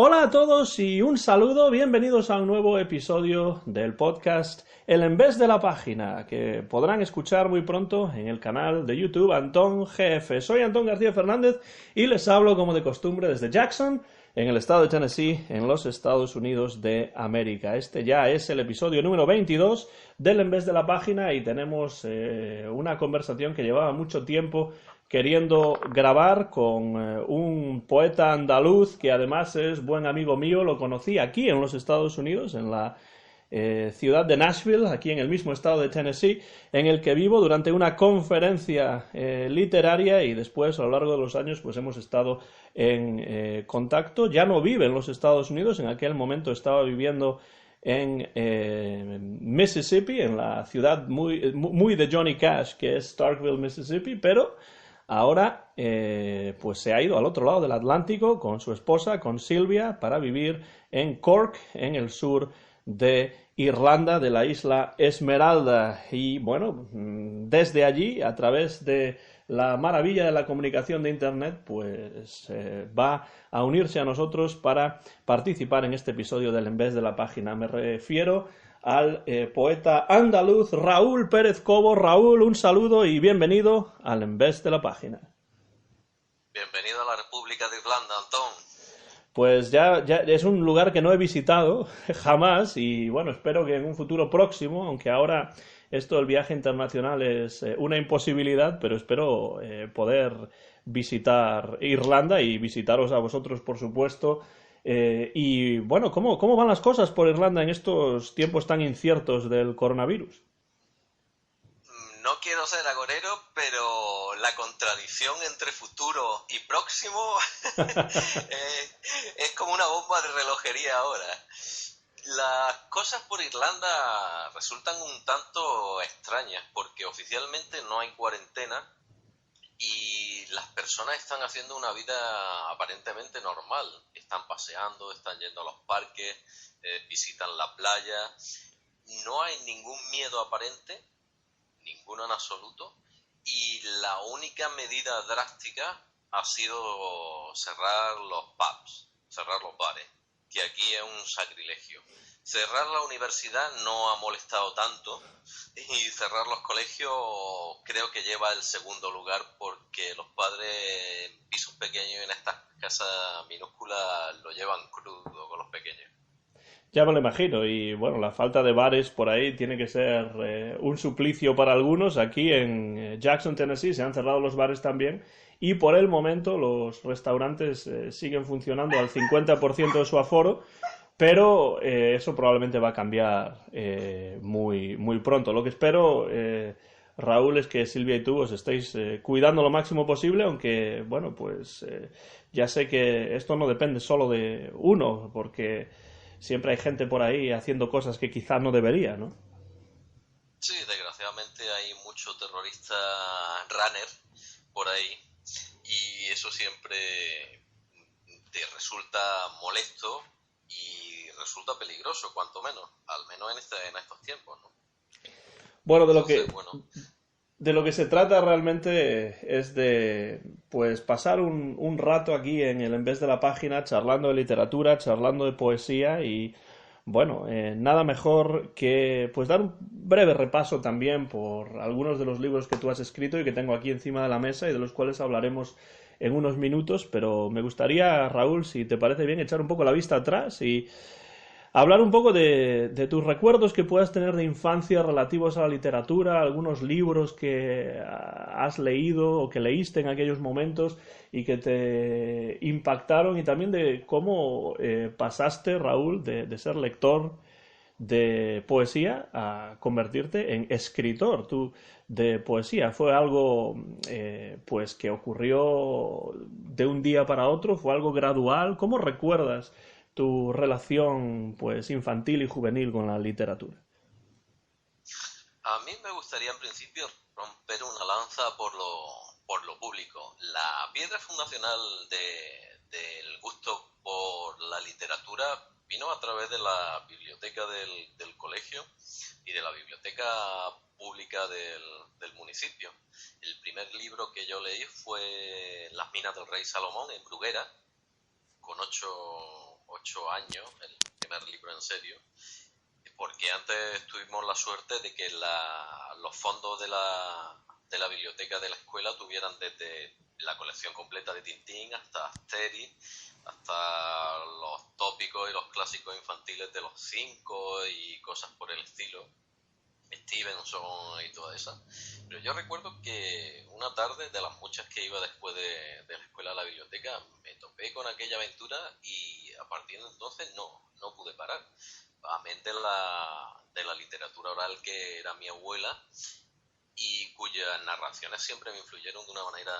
Hola a todos y un saludo, bienvenidos a un nuevo episodio del podcast El Envés de la Página, que podrán escuchar muy pronto en el canal de YouTube Antón GF. Soy Antón García Fernández y les hablo como de costumbre desde Jackson, en el estado de Tennessee, en los Estados Unidos de América. Este ya es el episodio número 22 del Envés de la Página y tenemos una conversación que llevaba mucho tiempo queriendo grabar con un poeta andaluz que además es buen amigo mío. Lo conocí aquí en los Estados Unidos, en la ciudad de Nashville, aquí en el mismo estado de Tennessee, en el que vivo durante una conferencia literaria, y después a lo largo de los años pues hemos estado en contacto. Ya no vive en los Estados Unidos, en aquel momento estaba viviendo en Mississippi, en la ciudad muy de Johnny Cash, que es Starkville, Mississippi, pero ahora pues se ha ido al otro lado del Atlántico con su esposa, con Sylvia, para vivir en Cork, en el sur de Irlanda, de la isla Esmeralda. Y bueno, desde allí, a través de la maravilla de la comunicación de Internet, pues va a unirse a nosotros para participar en este episodio del Envés de la Página. Me refiero al poeta andaluz Raúl Pérez Cobo. Raúl, un saludo y bienvenido al Envés de la Página. Bienvenido a la República de Irlanda, Antón. Pues ya es un lugar que no he visitado jamás y bueno, espero que en un futuro próximo, aunque ahora esto del viaje internacional es una imposibilidad, pero espero poder visitar Irlanda y visitaros a vosotros, por supuesto. Y bueno, ¿cómo van las cosas por Irlanda en estos tiempos tan inciertos del coronavirus? No quiero ser agorero, pero la contradicción entre futuro y próximo es como una bomba de relojería ahora. Las cosas por Irlanda resultan un tanto extrañas porque oficialmente no hay cuarentena y las personas están haciendo una vida aparentemente normal. Están paseando, están yendo a los parques, visitan la playa. No hay ningún miedo aparente, ninguno en absoluto, y la única medida drástica ha sido cerrar los pubs, cerrar los bares, que aquí es un sacrilegio. Cerrar la universidad no ha molestado tanto y cerrar los colegios creo que lleva el segundo lugar porque los padres en pisos pequeños en estas casas minúsculas lo llevan crudo con los pequeños. Ya me lo imagino, y bueno, la falta de bares por ahí tiene que ser un suplicio para algunos. Aquí en Jackson, Tennessee, se han cerrado los bares también, y por el momento los restaurantes siguen funcionando al 50% de su aforo, pero eso probablemente va a cambiar muy pronto. Lo que espero, Raúl, es que Silvia y tú os estéis cuidando lo máximo posible, aunque, bueno, pues ya sé que esto no depende solo de uno, porque siempre hay gente por ahí haciendo cosas que quizás no debería, ¿no? Sí, desgraciadamente hay mucho terrorista runner por ahí y eso siempre te resulta molesto y resulta peligroso, cuanto menos, al menos en estos tiempos, ¿no? Bueno, Entonces, bueno, de lo que se trata realmente es de pues pasar un rato aquí en vez de la página charlando de literatura, charlando de poesía y bueno, nada mejor que pues dar un breve repaso también por algunos de los libros que tú has escrito y que tengo aquí encima de la mesa y de los cuales hablaremos en unos minutos, pero me gustaría, Raúl, si te parece bien, echar un poco la vista atrás y hablar un poco de tus recuerdos que puedas tener de infancia relativos a la literatura, algunos libros que has leído o que leíste en aquellos momentos y que te impactaron, y también de cómo pasaste, Raúl, de ser lector de poesía a convertirte en escritor tú de poesía. ¿Fue algo pues que ocurrió de un día para otro? ¿Fue algo gradual? ¿Cómo recuerdas tu relación pues infantil y juvenil con la literatura? a mí me gustaría en principio romper una lanza por lo público. La piedra fundacional del gusto por la literatura vino a través de la biblioteca del colegio y de la biblioteca pública del municipio. El primer libro que yo leí fue Las minas del rey Salomón en Bruguera, con 8 años, el primer libro en serio, porque antes tuvimos la suerte de que los fondos de la biblioteca de la escuela tuvieran desde la colección completa de Tintín hasta Asterix, hasta los tópicos y los clásicos infantiles de los 5 y cosas por el estilo, Stevenson y toda esa. Pero yo recuerdo que una tarde, de las muchas que iba después de la escuela a la biblioteca, me topé con aquella aventura y a partir de entonces no pude parar. Amén de la literatura oral que era mi abuela y cuyas narraciones siempre me influyeron de una manera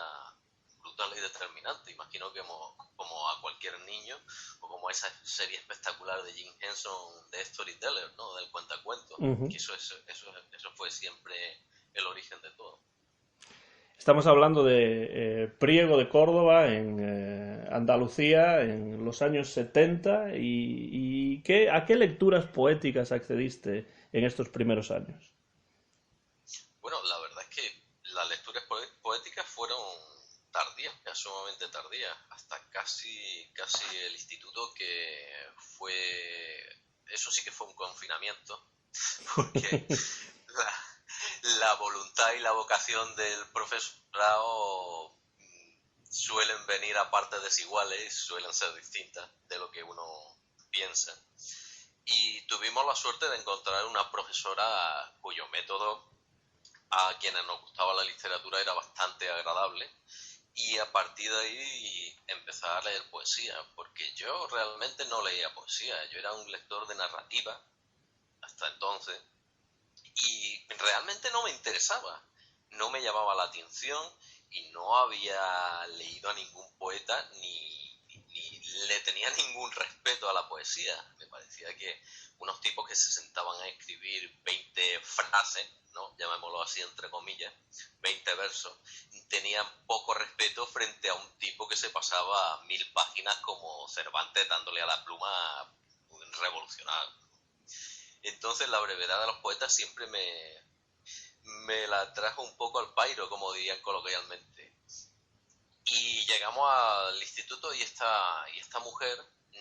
brutal y determinante. Imagino que como a cualquier niño, o como a esa serie espectacular de Jim Henson de Storyteller, ¿no? Del cuentacuentos, que eso fue siempre el origen de todo. Estamos hablando de Priego de Córdoba, en Andalucía, en los años 70. ¿A qué lecturas poéticas accediste en estos primeros años? Bueno, la verdad es que las lecturas poéticas fueron tardías, sumamente tardías, hasta casi el instituto, que fue, eso sí que fue un confinamiento, porque la voluntad y la vocación del profesorado suelen venir a partes desiguales, suelen ser distintas de lo que uno piensa. Y tuvimos la suerte de encontrar una profesora cuyo método a quienes nos gustaba la literatura era bastante agradable, y a partir de ahí empezar a leer poesía, porque yo realmente no leía poesía, yo era un lector de narrativa hasta entonces, y realmente no me interesaba, no me llamaba la atención y no había leído a ningún poeta ni le tenía ningún respeto a la poesía. Me parecía que unos tipos que se sentaban a escribir 20 frases, ¿no? Llamémoslo así entre comillas, 20 versos, tenían poco respeto frente a un tipo que se pasaba 1000 páginas como Cervantes dándole a la pluma revolucionario. Entonces la brevedad de los poetas siempre me la trajo un poco al pairo, como dirían coloquialmente. Y llegamos al instituto y esta mujer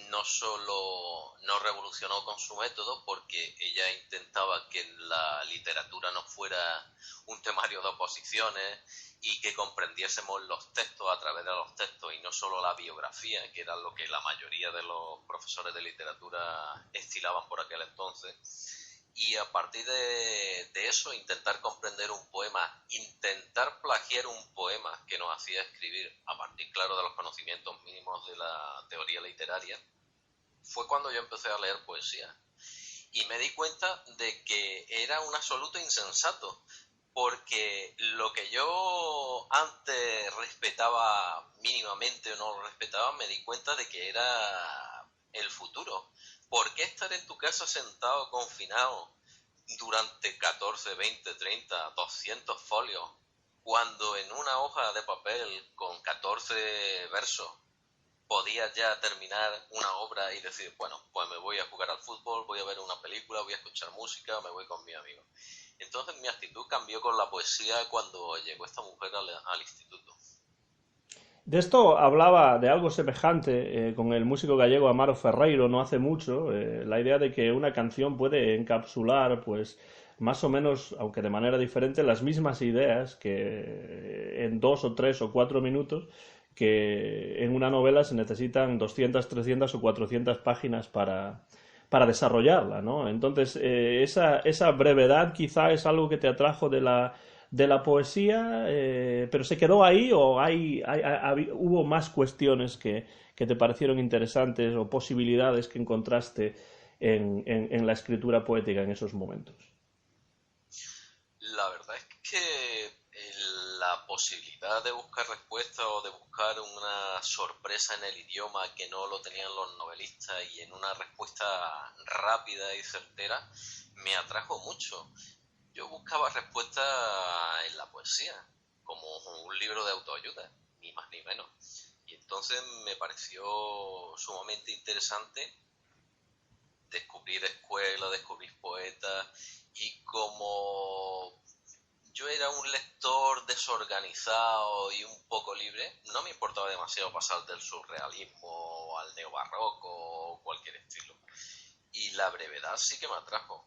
no solo no revolucionó con su método, porque ella intentaba que la literatura no fuera un temario de oposiciones y que comprendiésemos los textos a través de los textos y no solo la biografía, que era lo que la mayoría de los profesores de literatura estilaban por aquel entonces. Y a partir de eso, intentar comprender un poema, intentar plagiar un poema que nos hacía escribir, a partir, claro, de los conocimientos mínimos de la teoría literaria, fue cuando yo empecé a leer poesía. Y me di cuenta de que era un absoluto insensato, porque lo que yo antes respetaba mínimamente o no lo respetaba, me di cuenta de que era el futuro. ¿Por qué estar en tu casa sentado, confinado, durante 14, 20, 30, 200 folios, cuando en una hoja de papel con 14 versos podías ya terminar una obra y decir, bueno, pues me voy a jugar al fútbol, voy a ver una película, voy a escuchar música, me voy con mi amigo? Entonces mi actitud cambió con la poesía cuando llegó esta mujer al instituto. De esto hablaba de algo semejante con el músico gallego Amaro Ferreiro no hace mucho, la idea de que una canción puede encapsular, pues, más o menos, aunque de manera diferente, las mismas ideas que en 2 o 3 o 4 minutos, que en una novela se necesitan 200, 300 o 400 páginas para desarrollarla, ¿no? Entonces, esa brevedad quizá es algo que te atrajo de la poesía, pero se quedó ahí o hubo más cuestiones que te parecieron interesantes o posibilidades que encontraste en la escritura poética en esos momentos. La verdad es que la posibilidad de buscar respuestas o de buscar una sorpresa en el idioma que no lo tenían los novelistas y en una respuesta rápida y certera me atrajo mucho. Yo buscaba respuestas en la poesía, como un libro de autoayuda, ni más ni menos. Y entonces me pareció sumamente interesante descubrir escuelas, descubrir poetas, y como yo era un lector desorganizado y un poco libre. No me importaba demasiado pasar del surrealismo al neobarroco o cualquier estilo. Y la brevedad sí que me atrajo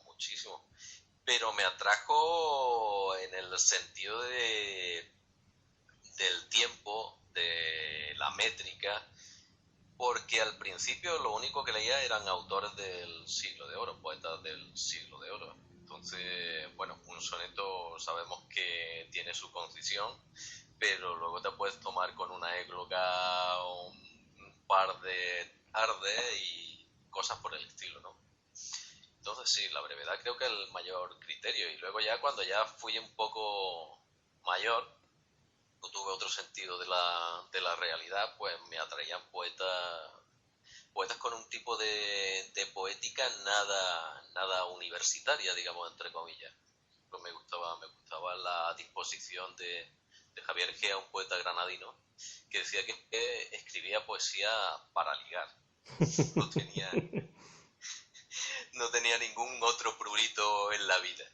muchísimo. Pero me atrajo en el sentido del tiempo, de la métrica, porque al principio lo único que leía eran autores del siglo de oro, poetas del siglo de oro. Entonces, bueno, un soneto sabemos que tiene su concisión, pero luego te puedes tomar con una égloga un par de tardes y cosas por el estilo, ¿no? Entonces sí, la brevedad creo que es el mayor criterio. Y luego ya cuando ya fui un poco mayor, tuve otro sentido de la realidad, pues me atraían poetas con un tipo de poética nada universitaria, digamos, entre comillas. Pues me gustaba la disposición de Javier Gea, un poeta granadino, que decía que escribía poesía para ligar. No tenía, no tenía ningún otro prurito en la vida.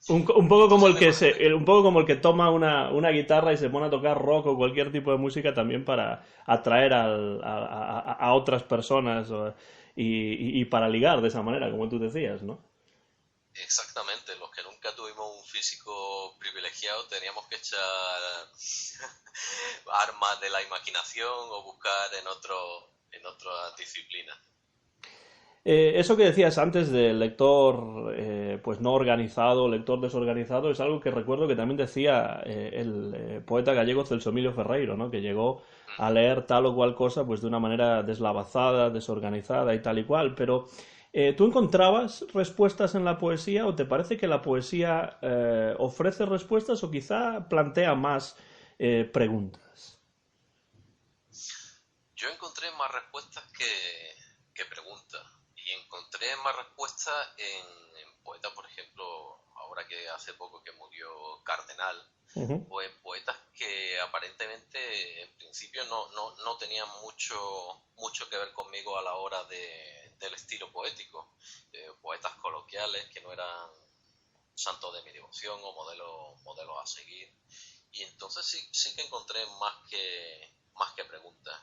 Un poco como Entonces el me que parece... un poco como el que toma una guitarra y se pone a tocar rock o cualquier tipo de música también para atraer a otras personas y para ligar de esa manera, como tú decías, ¿no? Exactamente, los que nunca tuvimos un físico privilegiado teníamos que echar armas de la imaginación o buscar en otras disciplinas. Eso que decías antes del lector pues no organizado, lector desorganizado, es algo que recuerdo que también decía el poeta gallego Celso Emilio Ferreiro, ¿no? Que llegó a Ujú. leer tal o cual cosa pues de una manera deslavazada, desorganizada y tal y cual, pero ¿tú encontrabas respuestas en la poesía o te parece que la poesía ofrece respuestas o quizá plantea más preguntas? Yo encontré más respuestas que preguntas. Y encontré más respuestas en poetas, por ejemplo, ahora que hace poco que murió Cardenal, Ujú. o en poetas que aparentemente en principio no tenían mucho que ver conmigo a la hora del estilo poético. Poetas coloquiales que no eran santos de mi devoción o modelos a seguir. Y entonces sí que encontré más que preguntas.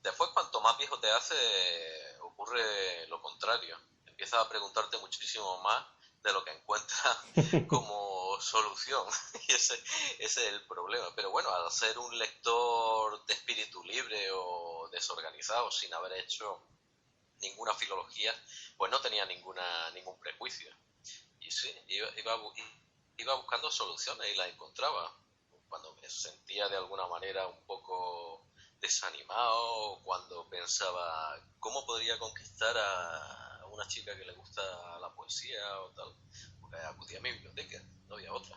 Después, cuanto más viejo te hace, ocurre lo contrario. Empiezas a preguntarte muchísimo más de lo que encuentras como solución. Y ese es el problema. Pero bueno, al ser un lector de espíritu libre o desorganizado, sin haber hecho ninguna filología, pues no tenía ningún prejuicio. Y sí, iba buscando soluciones y las encontraba. Cuando me sentía de alguna manera un poco desanimado, cuando pensaba cómo podría conquistar a una chica que le gusta la poesía o tal, pues acudía a mi biblioteca, no había otra.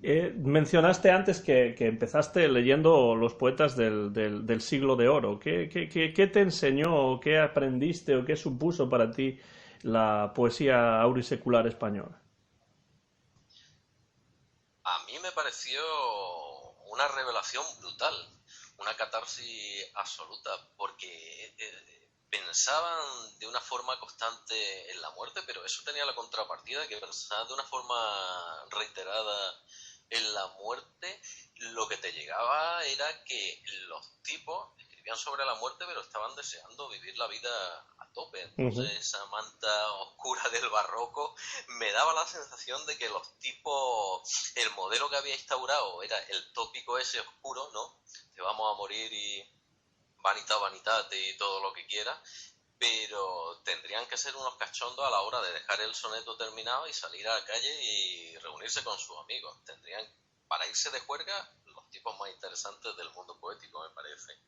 Mencionaste antes que empezaste leyendo los poetas del siglo de oro. ¿Qué te enseñó, o qué aprendiste o qué supuso para ti la poesía aurisecular española? A mí me pareció una revelación brutal, una catarsis absoluta, porque pensaban de una forma constante en la muerte, pero eso tenía la contrapartida, que pensaban de una forma reiterada en la muerte. Lo que te llegaba era que los tipos escribían sobre la muerte, pero estaban deseando vivir la vida a tope. Entonces Ujú. esa manta oscura del barroco me daba la sensación de que los tipos, el modelo que había instaurado era el tópico ese oscuro, ¿no? Que vamos a morir y vanidad, vanitate y todo lo que quiera, pero tendrían que ser unos cachondos a la hora de dejar el soneto terminado y salir a la calle y reunirse con sus amigos. Tendrían, para irse de juerga, los tipos más interesantes del mundo poético, me parece.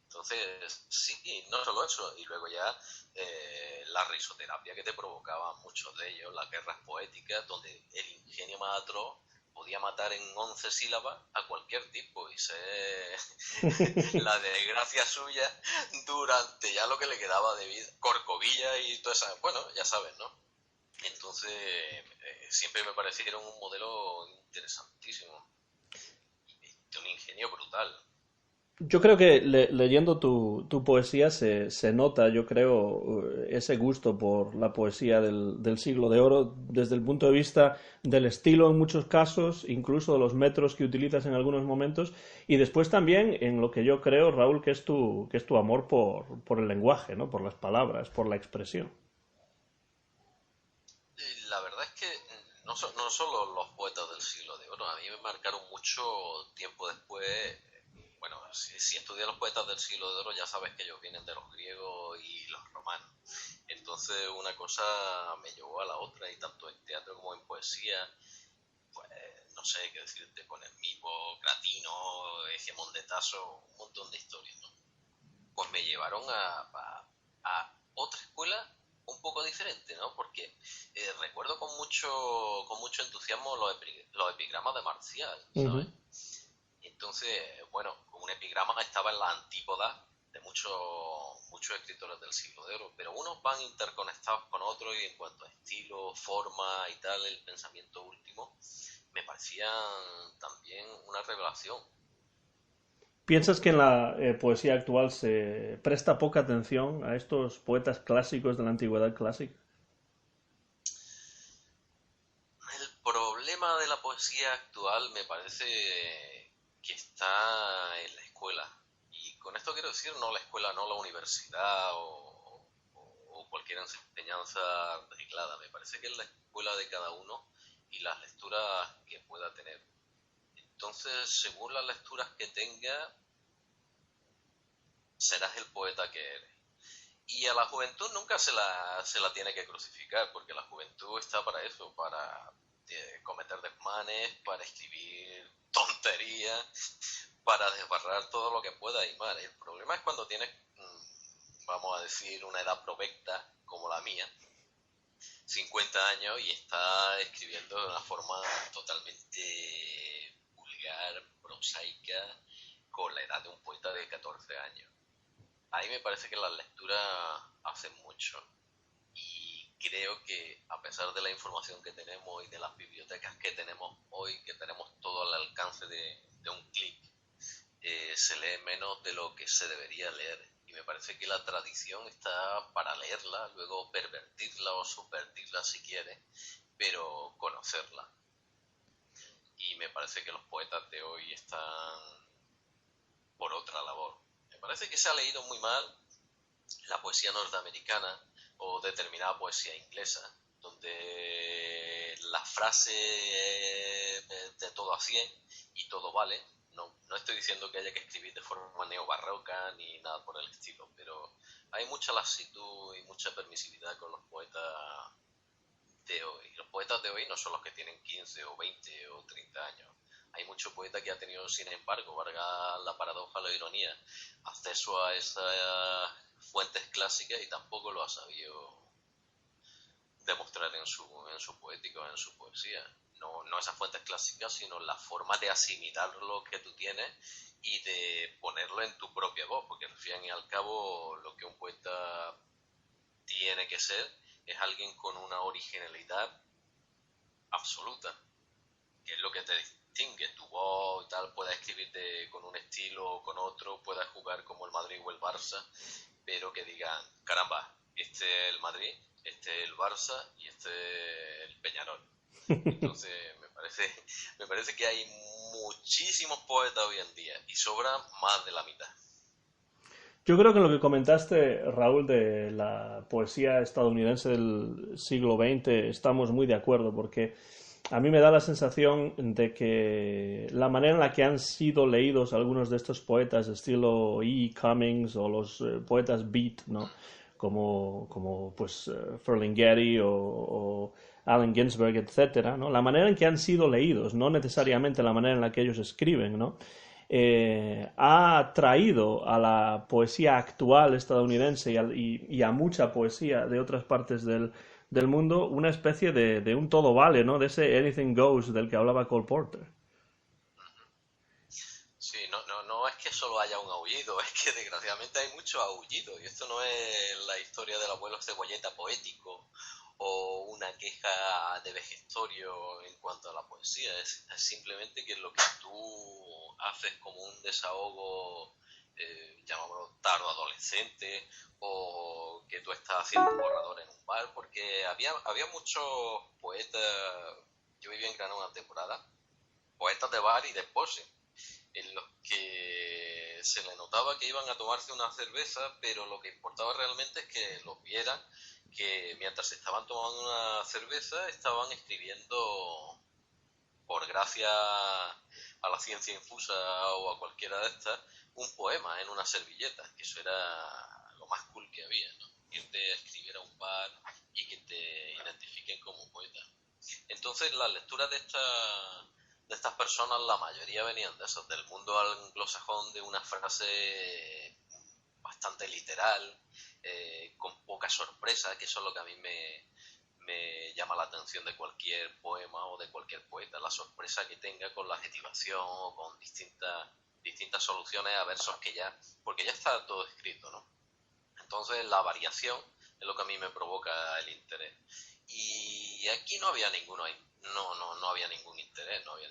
Entonces, sí, no solo eso, y luego ya la risoterapia que te provocaban muchos de ellos, las guerras poéticas, donde el ingenio más atroz podía matar en 11 sílabas a cualquier tipo y ser la desgracia suya durante ya lo que le quedaba de vida, Corcovilla y todo eso, bueno, ya sabes, ¿no? Entonces, siempre me parecieron un modelo interesantísimo, de un ingenio brutal. Yo creo que leyendo tu poesía se nota, yo creo, ese gusto por la poesía del siglo de oro desde el punto de vista del estilo en muchos casos, incluso de los metros que utilizas en algunos momentos, y después también en lo que yo creo, Raúl, que es tu amor por el lenguaje, ¿no? Por las palabras, por la expresión. Y la verdad es que no solo los poetas del siglo de oro, a mí me marcaron mucho tiempo después. Bueno, si estudias los poetas del siglo de oro ya sabes que ellos vienen de los griegos y los romanos. Entonces una cosa me llevó a la otra y tanto en teatro como en poesía, pues no sé qué decirte, con el Mipo, Cratino, Hegemón de Tasso, un montón de historias, ¿no? Pues me llevaron a otra escuela un poco diferente, ¿no? Porque recuerdo con mucho entusiasmo los epigramas de Marcial, ¿sabes? Ujú. Entonces, bueno, un epigrama estaba en la antípoda de muchos escritores del siglo de oro, pero unos van interconectados con otros y en cuanto a estilo, forma y tal, el pensamiento último, me parecían también una revelación. ¿Piensas que en la poesía actual se presta poca atención a estos poetas clásicos de la antigüedad clásica? El problema de la poesía actual me parece que está en la escuela. Y con esto quiero decir no la escuela, no la universidad o cualquier enseñanza reglada. Me parece que es la escuela de cada uno y las lecturas que pueda tener. Entonces, según las lecturas que tenga, serás el poeta que eres. Y a la juventud nunca se la tiene que crucificar, porque la juventud está para eso, para cometer desmanes, para escribir tonterías, para desbarrar todo lo que pueda y mal. El problema es cuando tienes, vamos a decir, una edad provecta como la mía, 50 años, y está escribiendo de una forma totalmente vulgar, prosaica, con la edad de un poeta de 14 años. Ahí me parece que las lecturas hacen mucho y creo que a pesar de la información que tenemos y de las bibliotecas que tenemos hoy, que tenemos todo al alcance de un clic, se lee menos de lo que se debería leer. Y me parece que la tradición está para leerla, luego pervertirla o subvertirla si quiere, pero conocerla. Y me parece que los poetas de hoy están por otra labor. Me parece que se ha leído muy mal la poesía norteamericana o determinada poesía inglesa, donde la frase es de todo a 100 y todo vale. No estoy diciendo que haya que escribir de forma neobarroca ni nada por el estilo, pero hay mucha laxitud y mucha permisividad con los poetas de hoy. Los poetas de hoy no son los que tienen 15 o 20 o 30 años. Hay mucho poeta que ha tenido, sin embargo, valga la paradoja, la ironía, acceso a esas fuentes clásicas y tampoco lo ha sabido demostrar en su poética, en su poesía. No esas fuentes clásicas, sino la forma de asimilar lo que tú tienes y de ponerlo en tu propia voz, porque al fin y al cabo lo que un poeta tiene que ser es alguien con una originalidad absoluta, que es lo que te distingue. Tu voz y tal, puedes escribirte con un estilo o con otro, puedes jugar como el Madrid o el Barça, pero que digan, caramba, este es el Madrid, este es el Barça y este es el Peñarol. Entonces me parece que hay muchísimos poetas hoy en día y sobran más de la mitad. Yo creo que en lo que comentaste, Raúl, de la poesía estadounidense del siglo XX, estamos muy de acuerdo, porque a mí me da la sensación de que la manera en la que han sido leídos algunos de estos poetas, estilo E. Cummings o los poetas beat, ¿no? Como pues Ferlinghetti o Allen Ginsberg, etcétera, ¿no? La manera en que han sido leídos, no necesariamente la manera en la que ellos escriben, ¿no? Ha traído a la poesía actual estadounidense y a mucha poesía de otras partes del mundo una especie de un todo vale, ¿no? De ese anything goes del que hablaba Cole Porter. Sí, no es que solo haya un aullido, es que desgraciadamente hay mucho aullido y esto no es la historia del abuelo cebolleta poético o una queja de vejestorio en cuanto a la poesía, es simplemente que lo que tú haces como un desahogo llamámoslo tardo adolescente, o que tú estás haciendo un borrador en un bar, porque había muchos poetas. Yo viví en Granada una temporada, poetas de bar y de pose, en los que se le notaba que iban a tomarse una cerveza, pero lo que importaba realmente es que los vieran, que mientras estaban tomando una cerveza estaban escribiendo, por gracia a la ciencia infusa o a cualquiera de estas, un poema en una servilleta, que eso era lo más cool que había, ¿no? Irte a escribir a un bar y que te identifiquen como poeta. Entonces las lecturas de estas personas, la mayoría venían de eso, del mundo anglosajón, de una frase bastante literal, con poca sorpresa, que eso es lo que a mí me llama la atención de cualquier poema o de cualquier poeta, la sorpresa que tenga con la adjetivación o con distintas soluciones a versos que ya, porque ya está todo escrito, ¿no? Entonces la variación es lo que a mí me provoca el interés. Y aquí no había no había ningún interés, no había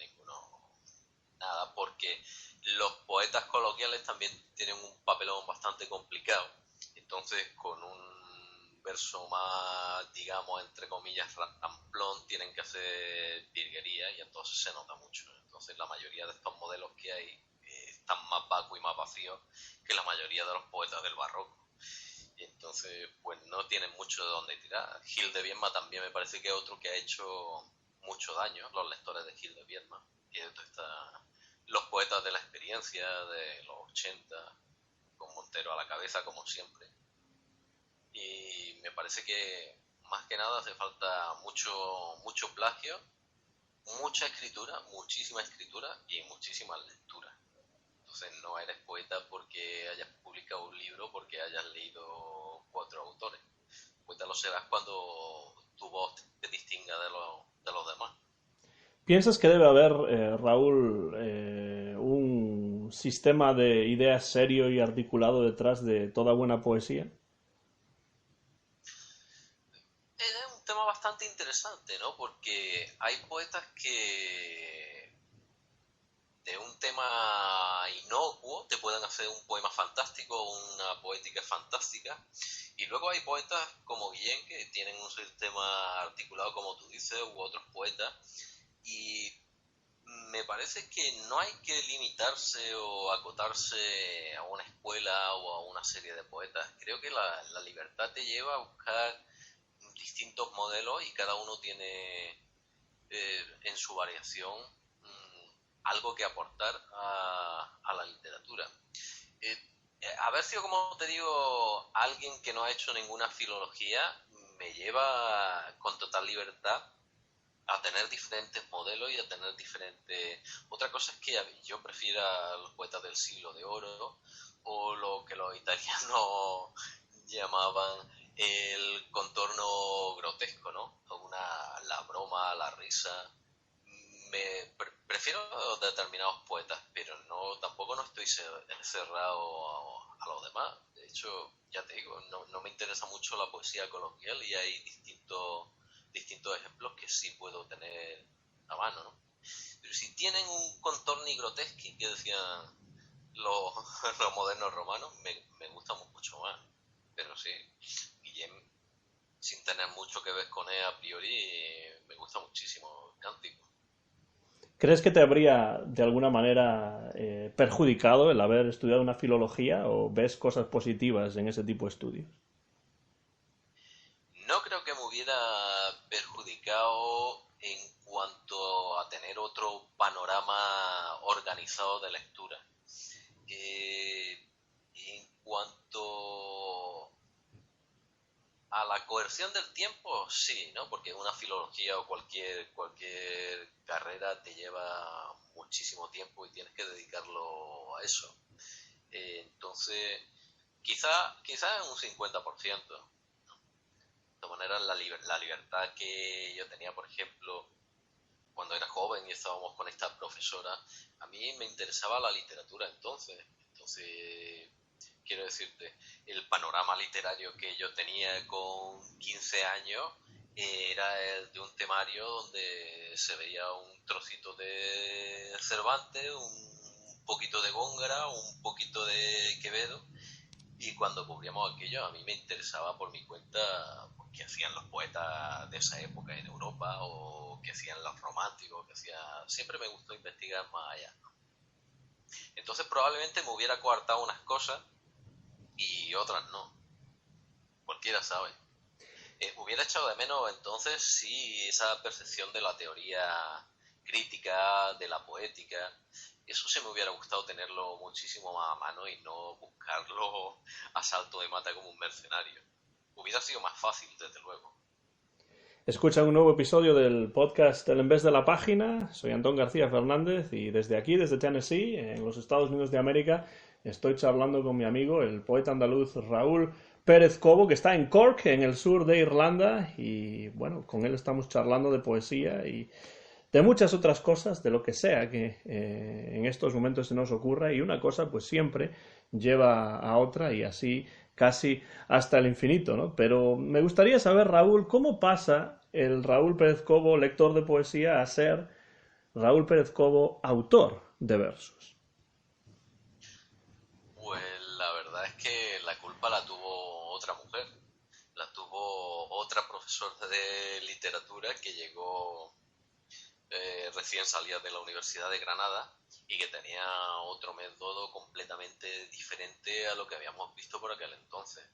nada, porque los poetas coloquiales también tienen un papelón bastante complicado. Entonces, con un verso más, digamos, entre comillas, ramplón, tienen que hacer virguería y entonces se nota mucho. Entonces, la mayoría de estos modelos que hay están más vacuos y más vacíos que la mayoría de los poetas del barroco. Y entonces, pues no tienen mucho de dónde tirar. Gil de Viedma también me parece que es otro que ha hecho mucho daño, los lectores de Gil de Viedma. Y esto está los poetas de la experiencia de los 80, con Montero a la cabeza, como siempre. Y me parece que más que nada hace falta mucho plagio, mucha escritura, muchísima escritura y muchísimas lecturas. Entonces no eres poeta porque hayas publicado un libro, porque hayas leído 4 autores. Poeta lo serás cuando tu voz te distinga de los demás. ¿Piensas que debe haber, Raúl, un sistema de ideas serio y articulado detrás de toda buena poesía? Es un tema bastante interesante, ¿no? Porque hay poetas que de un tema inocuo te pueden hacer un poema fantástico, una poética fantástica, y luego hay poetas como Guillén que tienen un sistema articulado, como tú dices, u otros poetas, y me parece que no hay que limitarse o acotarse a una escuela o a una serie de poetas. Creo que la libertad te lleva a buscar distintos modelos y cada uno tiene en su variación algo que aportar a la literatura. Haber sido, como te digo, alguien que no ha hecho ninguna filología me lleva con total libertad a tener diferentes modelos y a tener diferentes... Otra cosa es que yo prefiero a los poetas del siglo de oro o lo que los italianos llamaban el contorno grotesco, ¿no? La broma, la risa. Prefiero determinados poetas, pero tampoco no estoy cerrado a los demás. De hecho, ya te digo, no me interesa mucho la poesía coloquial y hay distintos ejemplos que sí puedo tener a mano, ¿no? Pero si tienen un contorno grotesco que decían los, los modernos romanos, me gusta mucho más. Pero sí, Guillem, sin tener mucho que ver con él a priori, me gusta muchísimo el cántico. ¿Crees que te habría de alguna manera perjudicado el haber estudiado una filología o ves cosas positivas en ese tipo de estudios? No creo que me hubiera perjudicado en cuanto a tener otro panorama organizado de lectura. En cuanto a la coerción del tiempo, sí, ¿no? Porque una filología o cualquier carrera te lleva muchísimo tiempo y tienes que dedicarlo a eso. Entonces, quizá un 50%. De todas maneras, la libertad que yo tenía, por ejemplo, cuando era joven y estábamos con esta profesora, a mí me interesaba la literatura entonces quiero decirte, el panorama literario que yo tenía con 15 años era el de un temario donde se veía un trocito de Cervantes, un poquito de Góngora, un poquito de Quevedo, y cuando cubríamos aquello a mí me interesaba por mi cuenta pues, qué hacían los poetas de esa época en Europa o qué hacían los románticos, siempre me gustó investigar más allá. Entonces probablemente me hubiera coartado unas cosas y otras no, cualquiera sabe. Hubiera echado de menos entonces sí esa percepción de la teoría crítica, de la poética. Eso sí me hubiera gustado tenerlo muchísimo más a mano y no buscarlo a salto de mata como un mercenario. Hubiera sido más fácil, desde luego. Escucha un nuevo episodio del podcast El Envés de la Página. Soy Antón García Fernández y desde aquí, desde Tennessee, en los Estados Unidos de América, estoy charlando con mi amigo, el poeta andaluz Raúl Pérez Cobo, que está en Cork, en el sur de Irlanda, y bueno, con él estamos charlando de poesía y de muchas otras cosas, de lo que sea que en estos momentos se nos ocurra, y una cosa pues siempre lleva a otra y así casi hasta el infinito, ¿no? Pero me gustaría saber, Raúl, ¿cómo pasa el Raúl Pérez Cobo, lector de poesía, a ser Raúl Pérez Cobo, autor de versos? Pues la verdad es que la culpa la tuvo otra mujer, la tuvo otra profesora de literatura que llegó recién salía de la Universidad de Granada y que tenía otro método completamente diferente a lo que habíamos visto por aquel entonces.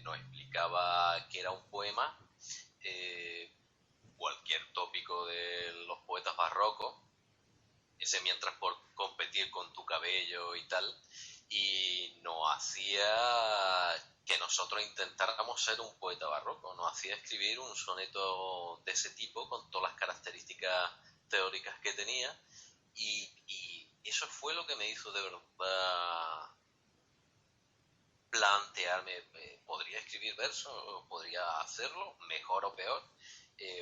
Nos explicaba que era un poema, eh, cualquier tópico de los poetas barrocos, ese mientras por competir con tu cabello y tal, y nos hacía que nosotros intentáramos ser un poeta barroco, nos hacía escribir un soneto de ese tipo con todas las características teóricas que tenía y eso fue lo que me hizo de verdad plantearme, ¿podría escribir versos? ¿Podría hacerlo? ¿Mejor o peor?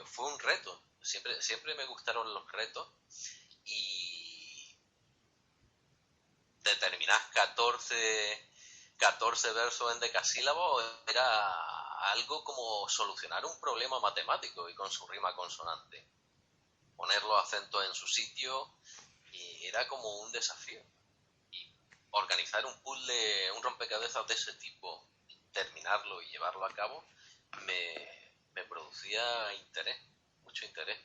Fue un reto, siempre me gustaron los retos y determinar 14 versos en decasílabos era algo como solucionar un problema matemático y con su rima consonante. Poner los acentos en su sitio y era como un desafío. Y organizar un puzzle, un rompecabezas de ese tipo, terminarlo y llevarlo a cabo, me producía interés, mucho interés.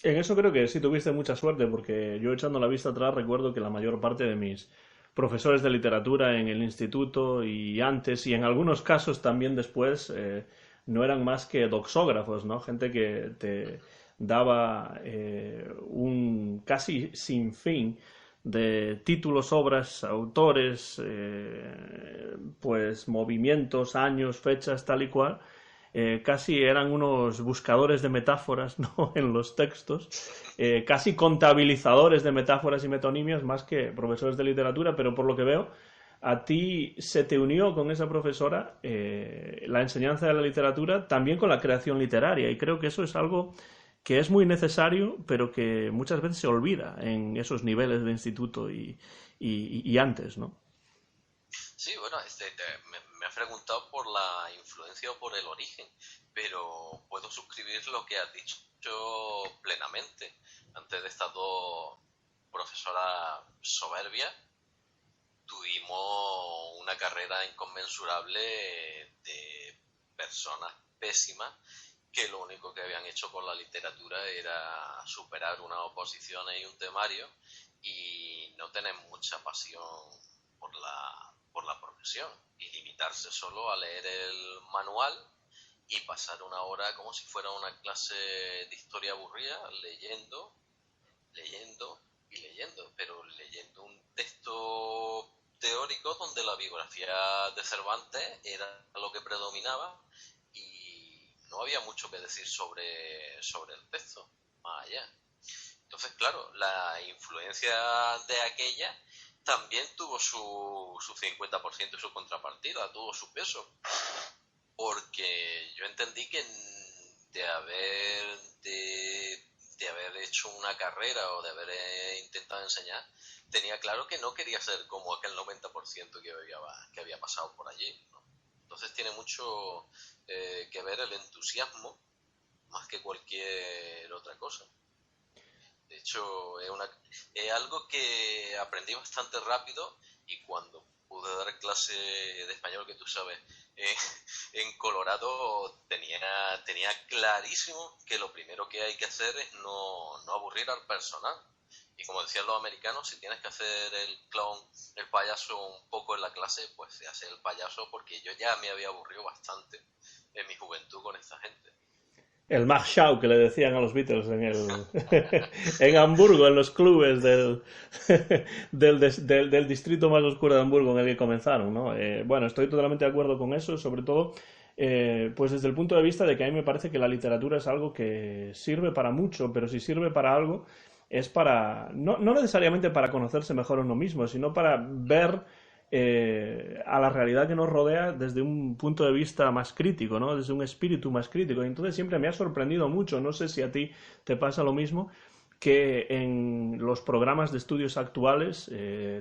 En eso creo que sí tuviste mucha suerte, porque yo echando la vista atrás recuerdo que la mayor parte de mis profesores de literatura en el instituto y antes, y en algunos casos también después, no eran más que doxógrafos, ¿no? Gente que te daba un casi sin fin de títulos, obras, autores, pues movimientos, años, fechas, tal y cual, casi eran unos buscadores de metáforas, ¿no? En los textos, casi contabilizadores de metáforas y metonimias más que profesores de literatura, pero por lo que veo, a ti se te unió con esa profesora la enseñanza de la literatura también con la creación literaria, y creo que eso es algo que es muy necesario, pero que muchas veces se olvida en esos niveles de instituto y antes, ¿no? Sí, bueno, me has preguntado por la influencia o por el origen, pero puedo suscribir lo que has dicho plenamente. Antes de estas dos profesoras soberbias, tuvimos una carrera inconmensurable de personas pésimas que lo único que habían hecho con la literatura era superar unas oposiciones y un temario y no tener mucha pasión por la profesión y limitarse solo a leer el manual y pasar una hora como si fuera una clase de historia aburrida leyendo y leyendo, pero leyendo un texto teórico donde la biografía de Cervantes era lo que predominaba y no había mucho que decir sobre el texto, más allá. Entonces, claro, la influencia de aquella también tuvo su 50% y su contrapartida, tuvo su peso, porque yo entendí que de haber hecho una carrera o de haber intentado enseñar, tenía claro que no quería ser como aquel 90% que había pasado por allí, ¿no? Entonces tiene mucho que ver el entusiasmo más que cualquier otra cosa. De hecho, es algo que aprendí bastante rápido y cuando pude dar clase de español, que tú sabes, eh, en Colorado tenía clarísimo que lo primero que hay que hacer es no aburrir al personal. Y como decían los americanos, si tienes que hacer el clown, el payaso un poco en la clase, pues se hace el payaso, porque yo ya me había aburrido bastante en mi juventud con esta gente. El Mach Show que le decían a los Beatles en Hamburgo, en los clubes del distrito más oscuro de Hamburgo en el que comenzaron, ¿no? Bueno, estoy totalmente de acuerdo con eso, sobre todo pues desde el punto de vista de que a mí me parece que la literatura es algo que sirve para mucho, pero si sirve para algo es para, no necesariamente para conocerse mejor a uno mismo, sino para ver a la realidad que nos rodea desde un punto de vista más crítico, ¿no? Desde un espíritu más crítico. Y entonces siempre me ha sorprendido mucho, no sé si a ti te pasa lo mismo, que en los programas de estudios actuales,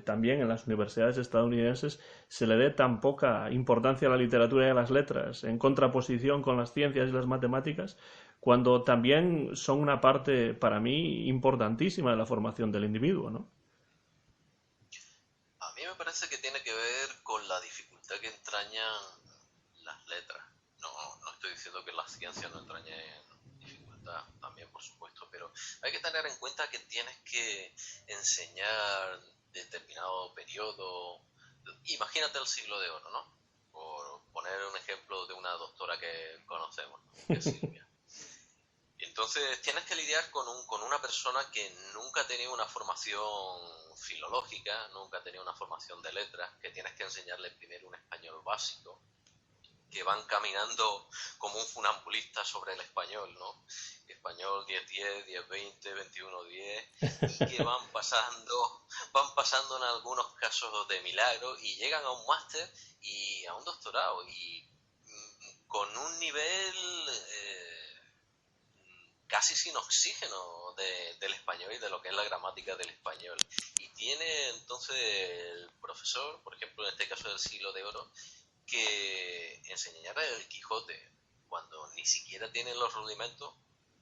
también en las universidades estadounidenses, se le dé tan poca importancia a la literatura y a las letras, en contraposición con las ciencias y las matemáticas, cuando también son una parte, para mí, importantísima de la formación del individuo, ¿no? A mí me parece que tiene que ver con la dificultad que entrañan las letras. No estoy diciendo que las ciencias no entrañen dificultad, también por supuesto, pero hay que tener en cuenta que tienes que enseñar determinado periodo. Imagínate el siglo de oro, ¿no? Por poner un ejemplo de una doctora que conocemos, ¿no? Que es Silvia. Entonces tienes que lidiar con una persona que nunca ha tenido una formación filológica, nunca ha tenido una formación de letras, que tienes que enseñarle primero un español básico, que van caminando como un funambulista sobre el español, ¿no? Español 10-10, 10-20, 21-10, y que van pasando en algunos casos de milagro y llegan a un máster y a un doctorado y con un nivel casi sin oxígeno del español y de lo que es la gramática del español. Y tiene entonces el profesor, por ejemplo, en este caso del siglo de oro, que enseñar el Quijote cuando ni siquiera tienen los rudimentos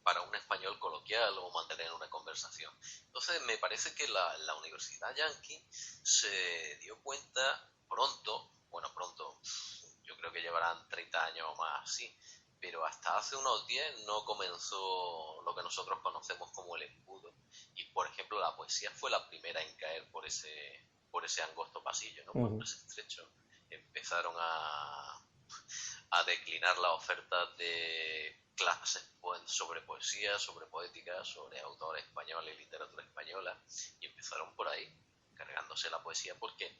para un español coloquial o mantener una conversación. Entonces me parece que la Universidad Yankee se dio cuenta pronto, bueno, pronto, yo creo que llevarán 30 años o más así, pero hasta hace unos 10 no comenzó lo que nosotros conocemos como el embudo. Y por ejemplo la poesía fue la primera en caer por ese angosto pasillo, ¿no? Uh Por -huh. ese estrecho. Empezaron a declinar la oferta de clases sobre poesía, sobre poética, sobre autores españoles y literatura española, y empezaron por ahí, cargándose la poesía, porque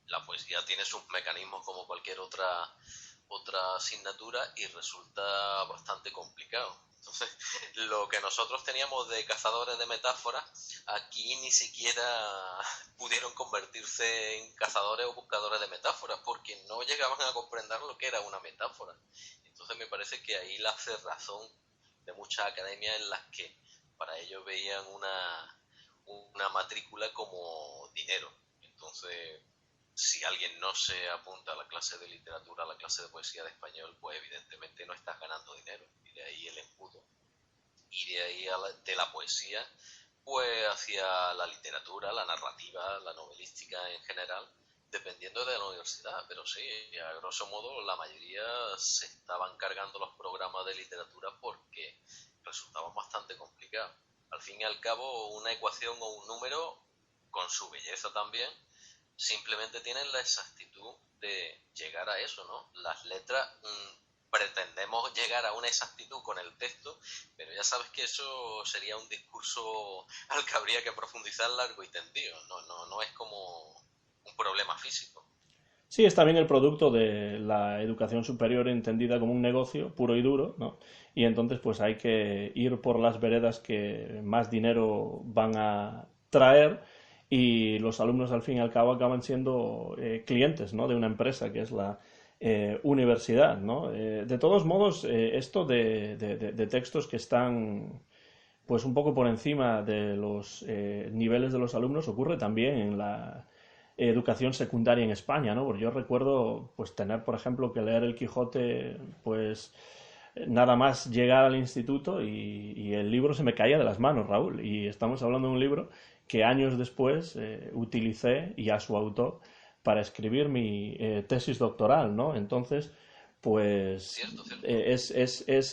la poesía tiene sus mecanismos como cualquier otra asignatura y resulta bastante complicado. Entonces, lo que nosotros teníamos de cazadores de metáforas, aquí ni siquiera pudieron convertirse en cazadores o buscadores de metáforas, porque no llegaban a comprender lo que era una metáfora. Entonces me parece que ahí la cerrazón de muchas academias en las que para ellos veían una matrícula como dinero. Entonces, si alguien no se apunta a la clase de literatura, a la clase de poesía de español, pues evidentemente no estás ganando dinero. Y de ahí el embudo. Y de ahí de la poesía, pues hacia la literatura, la narrativa, la novelística en general, dependiendo de la universidad. Pero sí, a grosso modo, la mayoría se estaban cargando los programas de literatura porque resultaban bastante complicados. Al fin y al cabo, una ecuación o un número, con su belleza también, simplemente tienen la exactitud de llegar a eso, ¿no? Las letras pretendemos llegar a una exactitud con el texto, pero ya sabes que eso sería un discurso al que habría que profundizar largo y tendido. No es como un problema físico. Sí, es también el producto de la educación superior entendida como un negocio puro y duro, ¿no? Y entonces pues hay que ir por las veredas que más dinero van a traer y los alumnos al fin y al cabo acaban siendo clientes, ¿no? De una empresa que es la universidad, ¿no? De todos modos, esto de textos que están pues un poco por encima de los niveles de los alumnos ocurre también en la educación secundaria en España, ¿no? Porque yo recuerdo pues tener, por ejemplo, que leer el Quijote pues nada más llegar al instituto y el libro se me caía de las manos, Raúl. Y estamos hablando de un libro que años después utilicé y a su autor para escribir mi tesis doctoral, ¿no? Entonces, pues Cierto, cierto.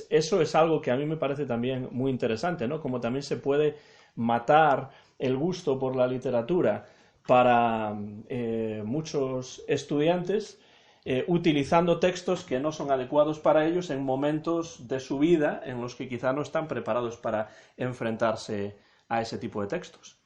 eso es algo que a mí me parece también muy interesante, ¿no? Como también se puede matar el gusto por la literatura para muchos estudiantes utilizando textos que no son adecuados para ellos en momentos de su vida en los que quizá no están preparados para enfrentarse a ese tipo de textos.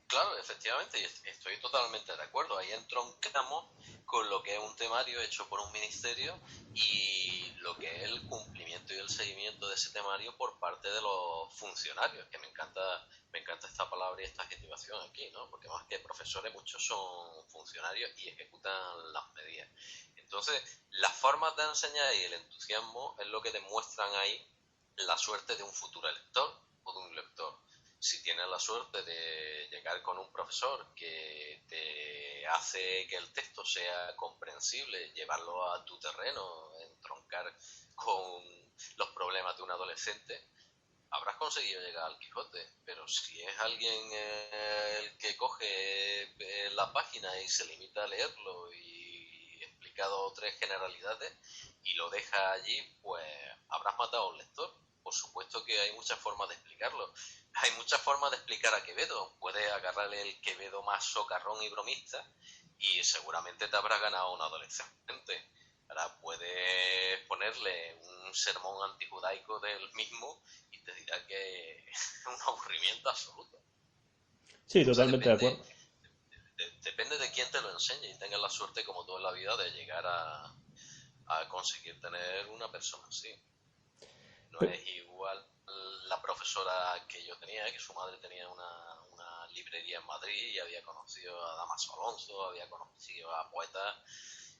Claro, efectivamente, y estoy totalmente de acuerdo. Ahí entroncamos con lo que es un temario hecho por un ministerio y lo que es el cumplimiento y el seguimiento de ese temario por parte de los funcionarios, que me encanta esta palabra y esta adjetivación aquí, ¿no? Porque más que profesores, muchos son funcionarios y ejecutan las medidas. Entonces, las formas de enseñar y el entusiasmo es lo que demuestran ahí la suerte de un futuro lector o de un lector. Si tienes la suerte de llegar con un profesor que te hace que el texto sea comprensible, llevarlo a tu terreno, entroncar con los problemas de un adolescente, habrás conseguido llegar al Quijote. Pero si es alguien el que coge la página y se limita a leerlo y explica 2 o 3 generalidades y lo deja allí, pues habrás matado a un lector. Por supuesto que hay muchas formas de explicarlo. Hay muchas formas de explicar a Quevedo. Puedes agarrarle el Quevedo más socarrón y bromista y seguramente te habrá ganado un adolescente. Ahora puedes ponerle un sermón antijudaico del mismo y te dirá que es un aburrimiento absoluto. Sí, Entonces totalmente de acuerdo. depende de quién te lo enseñe y tengas la suerte, como todo en la vida, de llegar a conseguir tener una persona así. No Pe- es igual la profesora que yo tenía, que su madre tenía una librería en Madrid y había conocido a Damaso Alonso, había conocido a poetas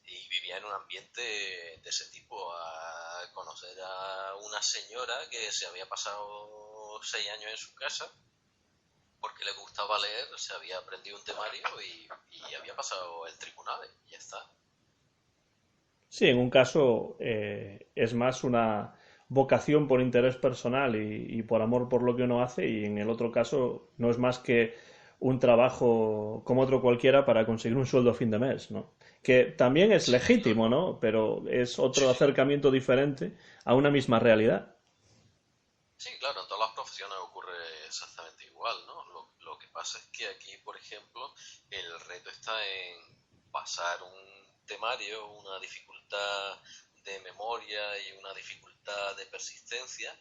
y vivía en un ambiente de ese tipo, a conocer a una señora que se había pasado 6 años en su casa porque le gustaba leer, se había aprendido un temario y había pasado el tribunal y ya está. Sí, en un caso es más una vocación por interés personal y por amor por lo que uno hace, y en el otro caso no es más que un trabajo como otro cualquiera para conseguir un sueldo a fin de mes, ¿no? Que también es Sí, legítimo, claro. ¿no? Pero es otro Sí, sí. acercamiento diferente a una misma realidad. Sí, claro, en todas las profesiones ocurre exactamente igual, ¿no? Lo que pasa es que aquí, por ejemplo, el reto está en pasar un temario, una dificultad de memoria y una dificultad de persistencia,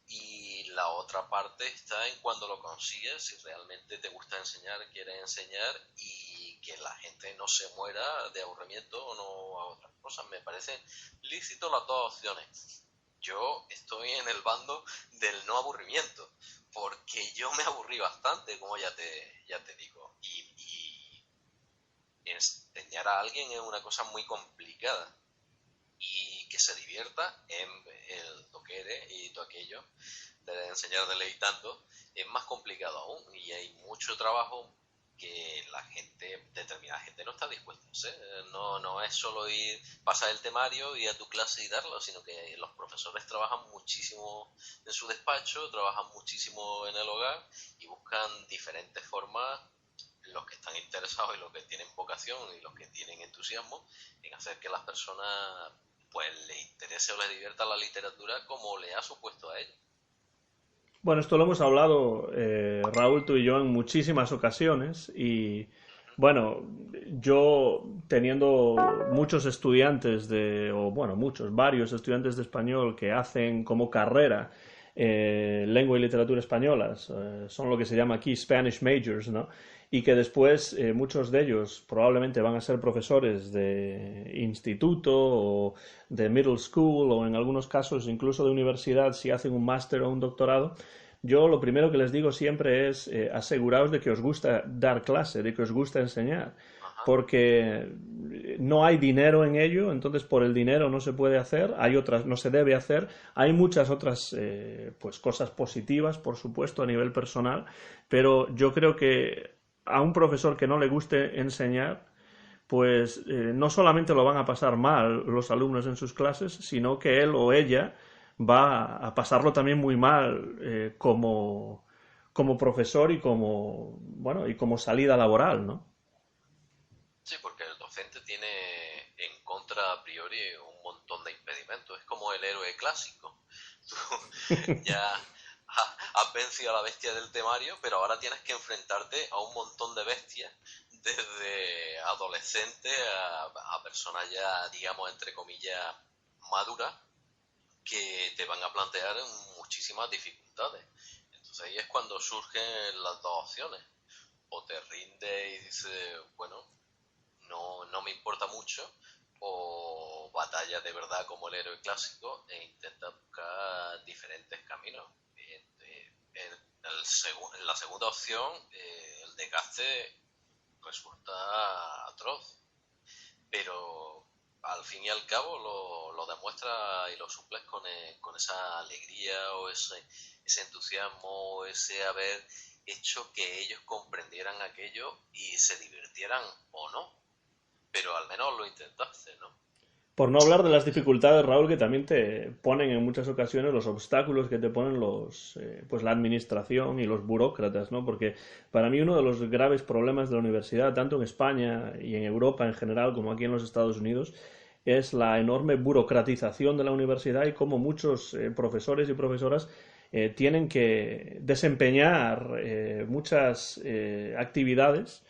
y la otra parte está en cuando lo consigues, si realmente te gusta enseñar, quieres enseñar y que la gente no se muera de aburrimiento o no a otras cosas. Me parecen lícitos las dos opciones. Yo estoy en el bando del no aburrimiento, porque yo me aburrí bastante, como ya te digo, y enseñar a alguien es una cosa muy complicada, y que se divierta en el toquere y todo aquello, de enseñar deleitando, es más complicado aún, y hay mucho trabajo que la gente, determinada gente no está dispuesta a hacer. No es solo ir, pasar el temario, ir a tu clase y darlo, sino que los profesores trabajan muchísimo en su despacho, trabajan muchísimo en el hogar y buscan diferentes formas, los que están interesados y los que tienen vocación y los que tienen entusiasmo en hacer que las personas pues les interese o les divierta la literatura como le ha supuesto a ellos. Bueno, esto lo hemos hablado Raúl, tú y yo en muchísimas ocasiones y bueno, yo teniendo muchos estudiantes o bueno, varios estudiantes de español que hacen como carrera lengua y literatura españolas, son lo que se llama aquí Spanish majors, ¿no? Y que después muchos de ellos probablemente van a ser profesores de instituto o de middle school o en algunos casos incluso de universidad si hacen un máster o un doctorado. Yo lo primero que les digo siempre es aseguraos de que os gusta dar clase, de que os gusta enseñar, Ajá. porque no hay dinero en ello, entonces por el dinero no se puede hacer, hay otras, no se debe hacer, hay muchas otras pues cosas positivas, por supuesto, a nivel personal, pero yo creo que a un profesor que no le guste enseñar, pues no solamente lo van a pasar mal los alumnos en sus clases, sino que él o ella va a pasarlo también muy mal como profesor y como salida laboral, ¿no? Sí, porque el docente tiene en contra a priori un montón de impedimentos. Es como el héroe clásico. Tú ya has vencido a la bestia del temario, pero ahora tienes que enfrentarte a un montón de bestias, desde adolescentes a personas ya, digamos, entre comillas, maduras, que te van a plantear muchísimas dificultades. Entonces ahí es cuando surgen las dos opciones. O te rindes y dices, bueno, no me importa mucho, o batalla de verdad como el héroe clásico e intenta buscar diferentes caminos. En la segunda opción, el desgaste resulta atroz, pero al fin y al cabo lo demuestra y lo suples con esa alegría o ese entusiasmo o ese haber hecho que ellos comprendieran aquello y se divirtieran o no, pero al menos lo intentaste, ¿no? Por no hablar de las dificultades, Raúl, que también te ponen en muchas ocasiones los obstáculos que te ponen pues la administración y los burócratas, ¿no? Porque para mí uno de los graves problemas de la universidad, tanto en España y en Europa en general como aquí en los Estados Unidos, es la enorme burocratización de la universidad y cómo muchos profesores y profesoras tienen que desempeñar muchas actividades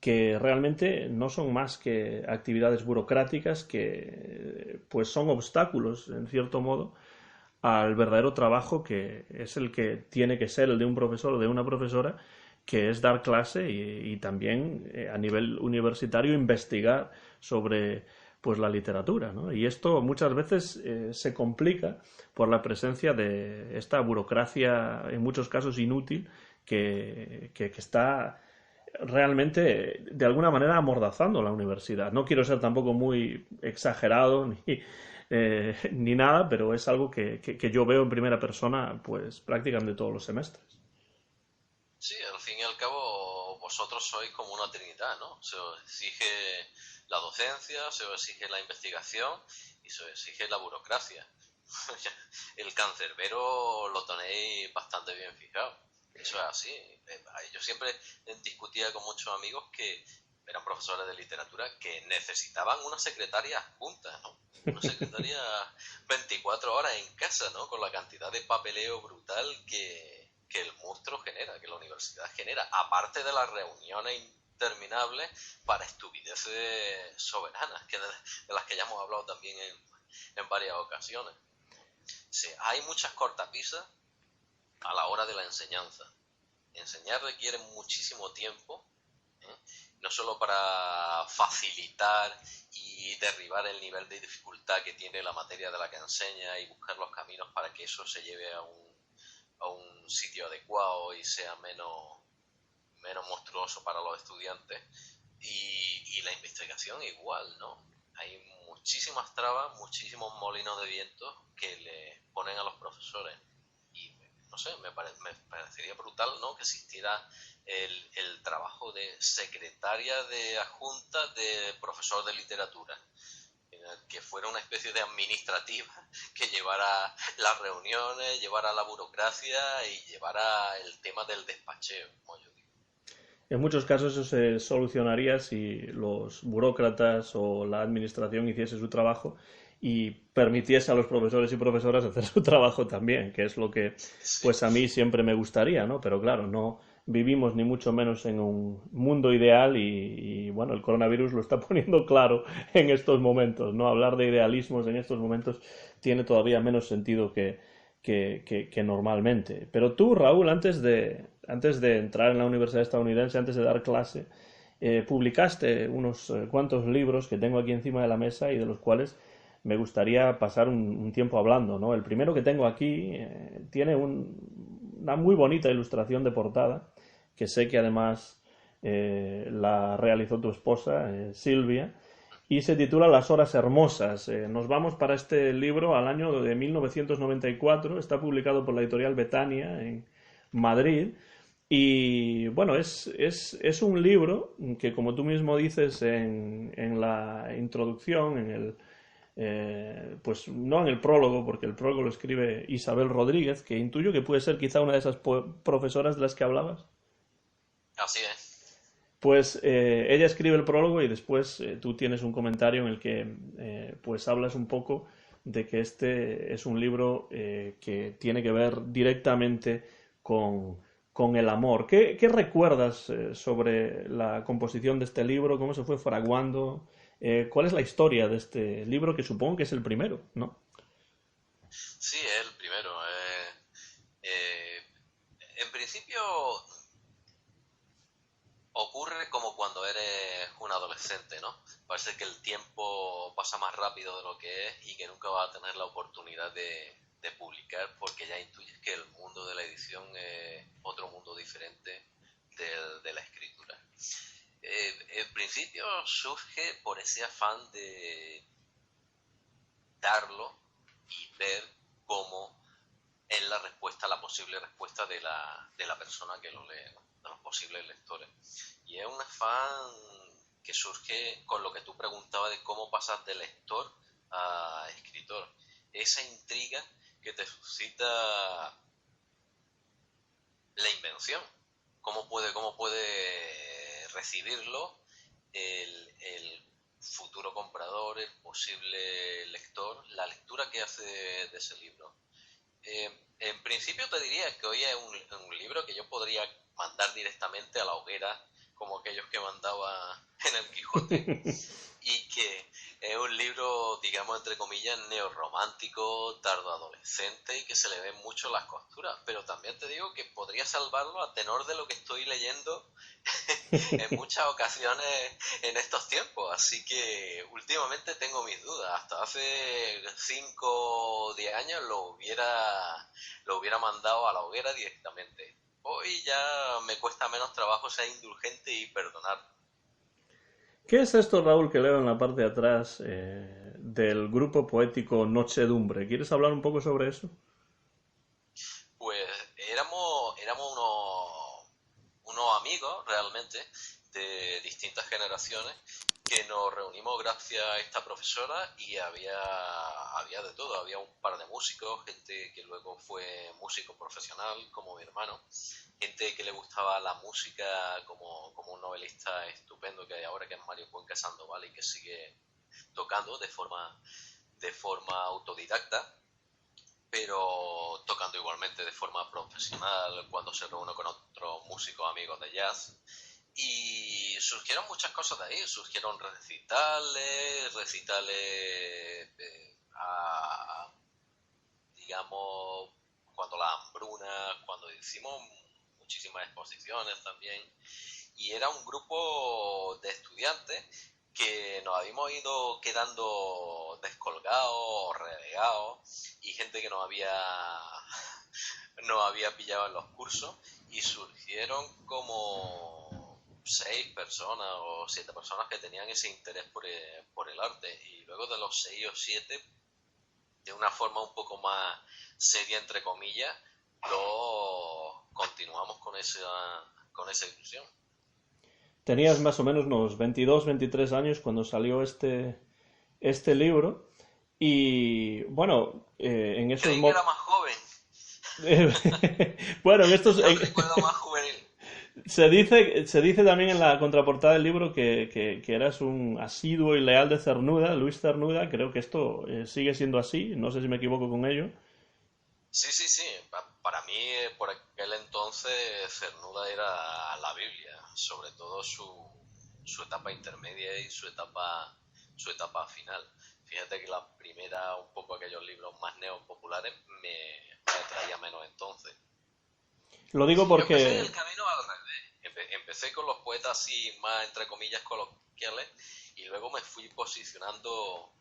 que realmente no son más que actividades burocráticas que pues son obstáculos en cierto modo al verdadero trabajo que es el que tiene que ser el de un profesor o de una profesora, que es dar clase y también a nivel universitario investigar sobre pues la literatura, ¿no? Y esto muchas veces se complica por la presencia de esta burocracia en muchos casos inútil que está realmente de alguna manera amordazando la universidad. No quiero ser tampoco muy exagerado ni nada, pero es algo que yo veo en primera persona pues prácticamente todos los semestres. Sí, al fin y al cabo vosotros sois como una trinidad, ¿no? Se os exige la docencia, se os exige la investigación y se os exige la burocracia. El cancerbero lo tenéis bastante bien fijado. Eso es así. Yo siempre discutía con muchos amigos que eran profesores de literatura que necesitaban una secretaria junta, ¿no? Una secretaria 24 horas en casa, ¿no? Con la cantidad de papeleo brutal que el monstruo genera, que la universidad genera, aparte de las reuniones interminables para estupideces soberanas, de las que ya hemos hablado también en varias ocasiones. Sí, hay muchas cortapisas a la hora de la enseñanza. Enseñar requiere muchísimo tiempo, ¿eh? No solo para facilitar y derribar el nivel de dificultad que tiene la materia de la que enseña y buscar los caminos para que eso se lleve a un sitio adecuado y sea menos monstruoso para los estudiantes. Y la investigación igual, ¿no? Hay muchísimas trabas, muchísimos molinos de viento que le ponen a los profesores. Y no sé, me parecería brutal, ¿no? Que existiera el trabajo de secretaria de adjunta de profesor de literatura, que fuera una especie de administrativa que llevara las reuniones, llevara la burocracia y llevara el tema del despacheo, como yo digo. En muchos casos eso se solucionaría si los burócratas o la administración hiciese su trabajo y permitiese a los profesores y profesoras hacer su trabajo también, que es lo que Sí, pues a mí siempre me gustaría, ¿no? Pero claro, no vivimos ni mucho menos en un mundo ideal bueno, el coronavirus lo está poniendo claro en estos momentos, ¿no? Hablar de idealismos en estos momentos tiene todavía menos sentido que normalmente. Pero tú, Raúl, antes de entrar en la universidad estadounidense, antes de dar clase, publicaste unos cuantos libros que tengo aquí encima de la mesa y de los cuales me gustaría pasar un tiempo hablando, ¿no? El primero que tengo aquí tiene una muy bonita ilustración de portada, que sé que además la realizó tu esposa, Silvia, y se titula Las horas hermosas. Nos vamos para este libro al año de 1994, está publicado por la editorial Betania en Madrid. Y bueno, es un libro que, como tú mismo dices en la introducción, pues no en el prólogo, porque el prólogo lo escribe Isabel Rodríguez, que intuyo que puede ser quizá una de esas profesoras de las que hablabas. Así es. Pues ella escribe el prólogo y después tú tienes un comentario en el que pues hablas un poco de que este es un libro que tiene que ver directamente con el amor. ¿Qué recuerdas sobre la composición de este libro? ¿Cómo se fue fraguando? ¿Cuál es la historia de este libro? Que supongo que es el primero, ¿no? Sí, es el primero. Eh, en principio ocurre como cuando eres un adolescente, ¿no? Parece que el tiempo pasa más rápido de lo que es y que nunca vas a tener la oportunidad de publicar porque ya intuyes que el mundo de la edición es otro mundo diferente de la escritura. En principio surge por ese afán de darlo y ver cómo es la respuesta, la posible respuesta de la persona que lo lee, ¿no? De los posibles lectores. Y es un afán que surge con lo que tú preguntabas de cómo pasas de lector a escritor. Esa intriga que te suscita la invención. Cómo puede recibirlo el futuro comprador, el posible lector, la lectura que hace de ese libro. En principio te diría que hoy es un libro que yo podría mandar directamente a la hoguera, como aquellos que mandaba en el Quijote, y que es un libro, digamos, entre comillas, neorromántico, tardoadolescente, y que se le ven mucho las costuras, pero también te digo que podría salvarlo a tenor de lo que estoy leyendo en muchas ocasiones en estos tiempos, así que últimamente tengo mis dudas. Hasta hace 5 o 10 años lo hubiera mandado a la hoguera directamente. Hoy ya me cuesta menos trabajo ser indulgente y perdonar. ¿Qué es esto, Raúl, que leo en la parte de atrás del grupo poético Nochedumbre? ¿Quieres hablar un poco sobre eso? Pues éramos unos amigos realmente de distintas generaciones que nos reunimos gracias a esta profesora y había de todo, había un par de músicos, gente que luego fue músico profesional como mi hermano, gente que le gustaba la música como un novelista estupendo que hay ahora que es Mario Cuenca Sandoval y que sigue tocando de forma autodidacta pero tocando igualmente de forma profesional cuando se reúne con otros músicos amigos de jazz. Y surgieron muchas cosas de ahí, surgieron recitales digamos, cuando la hambruna, cuando hicimos muchísimas exposiciones también. Y era un grupo de estudiantes que nos habíamos ido quedando descolgados o relegados y gente que nos había pillado en los cursos y surgieron como 6 personas o 7 personas que tenían ese interés por el arte y luego de los 6 o 7 de una forma un poco más seria entre comillas lo continuamos con esa ilusión. Tenías más o menos unos 22, 23 años cuando salió este libro y bueno, en esos Creí que era más joven. bueno, Tenía un recuerdo más juvenil. se dice también en la contraportada del libro que eras un asiduo y leal de Cernuda, Luis Cernuda. Creo que esto sigue siendo así, no sé si me equivoco con ello. Sí, sí, sí. Para mí, por aquel entonces, Cernuda era la Biblia, sobre todo su etapa intermedia y su etapa final. Fíjate que la primera, un poco aquellos libros más neopopulares, me atraía menos entonces. Lo digo Yo empecé porque el camino al revés. Empecé con los poetas así más, entre comillas, coloquiales, y luego me fui posicionando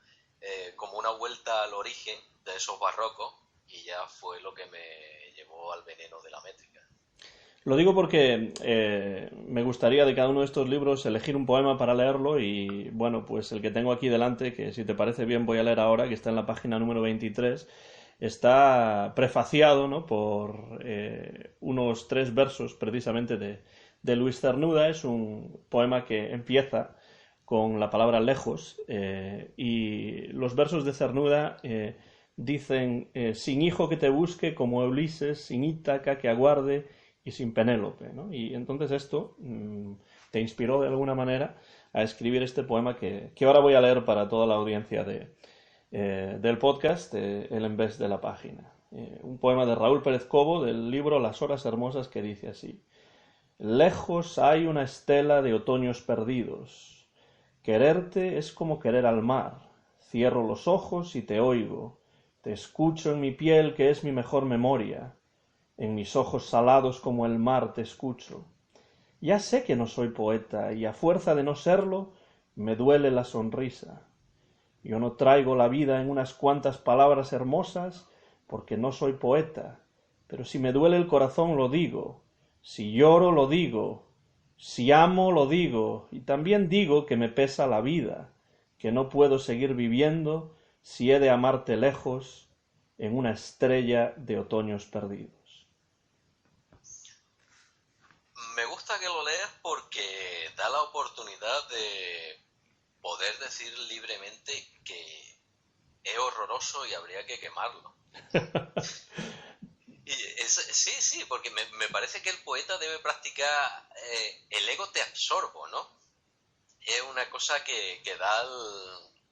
como una vuelta al origen de esos barrocos, y ya fue lo que me llevó al veneno de la métrica. me gustaría de cada uno de estos libros elegir un poema para leerlo y bueno, pues el que tengo aquí delante, que si te parece bien voy a leer ahora, que está en la página número 23, está prefaciado, ¿no? por unos 3 versos precisamente de Luis Cernuda. Es un poema que empieza con la palabra lejos, y los versos de Cernuda dicen, sin hijo que te busque como Ulises, sin Ítaca que aguarde y sin Penélope, ¿no? Y entonces esto te inspiró de alguna manera a escribir este poema que ahora voy a leer para toda la audiencia del podcast, El en vez de la página. Un poema de Raúl Pérez Cobo del libro Las horas hermosas, que dice así: lejos hay una estela de otoños perdidos. Quererte es como querer al mar. Cierro los ojos y te oigo. Te escucho en mi piel, que es mi mejor memoria. En mis ojos salados como el mar te escucho. Ya sé que no soy poeta, y a fuerza de no serlo, me duele la sonrisa. Yo no traigo la vida en unas cuantas palabras hermosas, porque no soy poeta, pero si me duele el corazón lo digo, si lloro lo digo, si amo lo digo, y también digo que me pesa la vida, que no puedo seguir viviendo si he de amarte lejos en una estrella de otoños perdidos. Me gusta que lo leas porque da la oportunidad de poder decir libremente que es horroroso y habría que quemarlo. Sí, porque me parece que el poeta debe practicar el ego te absorbo, ¿no? Es una cosa que Dahl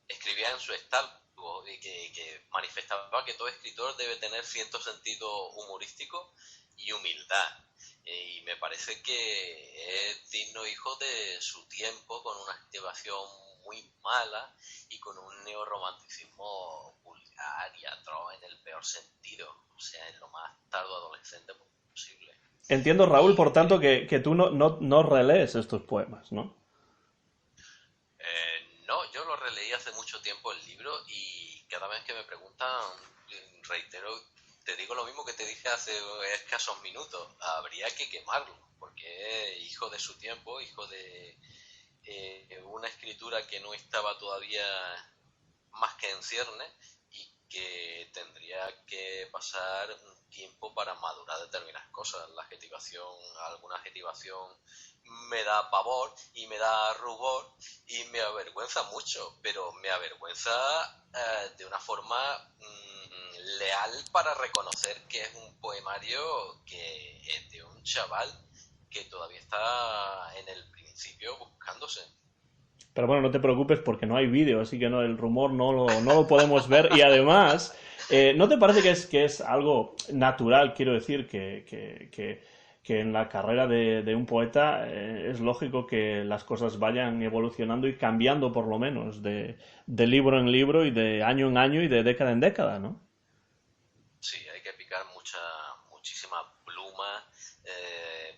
escribía en su Estalgo y que manifestaba que todo escritor debe tener cierto sentido humorístico y humildad. Y me parece que es digno hijo de su tiempo, con una activación muy mala y con un neorromanticismo vulgar y atroz en el peor sentido, o sea, en lo más tardo adolescente posible. Entiendo, Raúl, por tanto, que tú no relees estos poemas, ¿no? No, yo lo releí hace mucho tiempo el libro y cada vez que me preguntan, reitero, te digo lo mismo que te dije hace escasos minutos, habría que quemarlo, porque es hijo de su tiempo, hijo de una escritura que no estaba todavía más que en cierne y que tendría que pasar un tiempo para madurar determinadas cosas. La adjetivación, alguna adjetivación me da pavor y me da rubor y me avergüenza mucho, pero me avergüenza de una forma leal para reconocer que es un poemario que es de un chaval que todavía está en el principio buscándose. Pero bueno, no te preocupes porque no hay vídeo, así que no, el rumor no lo podemos ver. Y además, ¿no te parece que es algo natural, quiero decir, que en la carrera de un poeta es lógico que las cosas vayan evolucionando y cambiando por lo menos de libro en libro y de año en año y de década en década, ¿no? Sí, hay que picar muchísima pluma,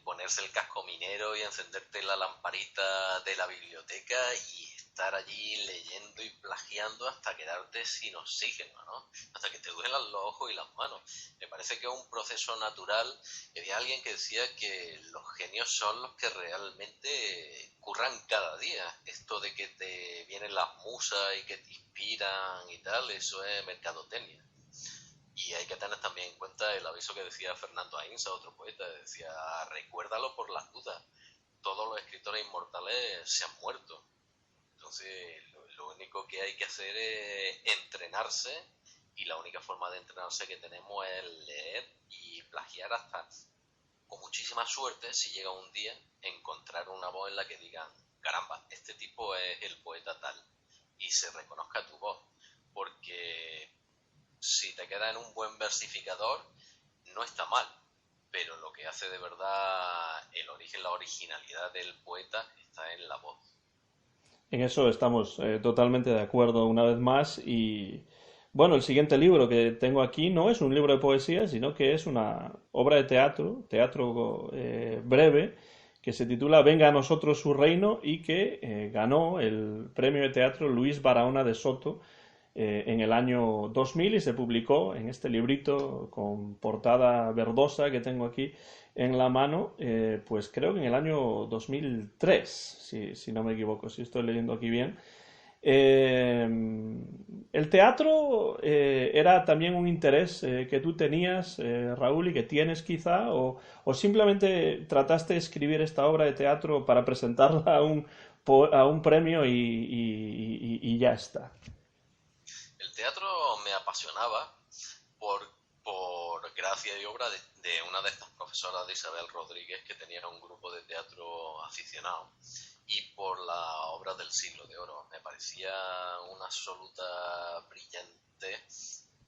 ponerse el casco minero y encenderte la lamparita de la biblioteca y estar allí leyendo y plagiando hasta quedarte sin oxígeno, ¿no? Hasta que te duelan los ojos y las manos. Me parece que es un proceso natural. Y había alguien que decía que los genios son los que realmente curran cada día. Esto de que te vienen las musas y que te inspiran y tal, eso es mercadotecnia. Y hay que tener también en cuenta el aviso que decía Fernando Ainsa, otro poeta, decía, recuérdalo por las dudas, todos los escritores inmortales se han muerto. Entonces, lo único que hay que hacer es entrenarse, y la única forma de entrenarse que tenemos es leer y plagiar hasta, con muchísima suerte, si llega un día, encontrar una voz en la que digan, caramba, este tipo es el poeta tal, y se reconozca tu voz, porque si te queda en un buen versificador, no está mal, pero lo que hace de verdad el origen, la originalidad del poeta está en la voz. En eso estamos totalmente de acuerdo una vez más y bueno, el siguiente libro que tengo aquí no es un libro de poesía, sino que es una obra de teatro breve, que se titula Venga a nosotros su reino y que ganó el premio de teatro Luis Barahona de Soto en el año 2000 y se publicó en este librito con portada verdosa que tengo aquí en la mano, pues creo que en el año 2003, si no me equivoco, si estoy leyendo aquí bien. Es ¿El teatro era también un interés que tú tenías, Raúl, y que tienes quizá? O simplemente trataste de escribir esta obra de teatro para presentarla a un premio y ya está? El teatro me apasionaba por, por gracia y obra de una de estas profesoras de Isabel Rodríguez, que tenía un grupo de teatro aficionado, y por la obra del Siglo de Oro. Me parecía una absoluta brillante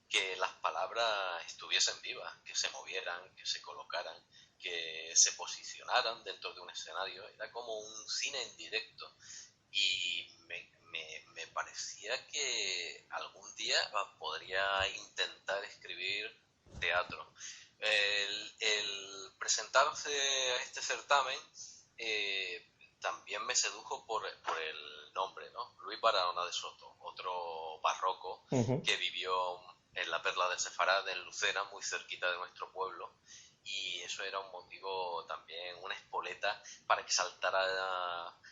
que las palabras estuviesen vivas, que se movieran, que se colocaran, que se posicionaran dentro de un escenario. Era como un cine en directo y me parecía que algún día podría intentar escribir teatro. El presentarse a este certamen eh, también me sedujo por el nombre, ¿no? Luis Barahona de Soto, otro barroco Ujú. que vivió en la Perla de Sefarad, en Lucena, muy cerquita de nuestro pueblo, y eso era un motivo también, una espoleta para que saltara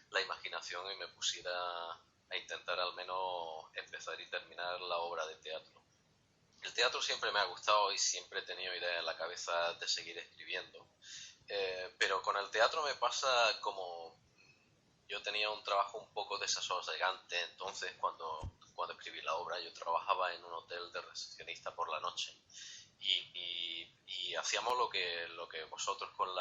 la imaginación y me pusiera a intentar al menos empezar y terminar la obra de teatro. El teatro siempre me ha gustado y siempre he tenido ideas en la cabeza de seguir escribiendo. Pero con el teatro me pasa como yo tenía un trabajo un poco desasosegante, entonces cuando escribí la obra yo trabajaba en un hotel de recepcionista por la noche y hacíamos lo que vosotros con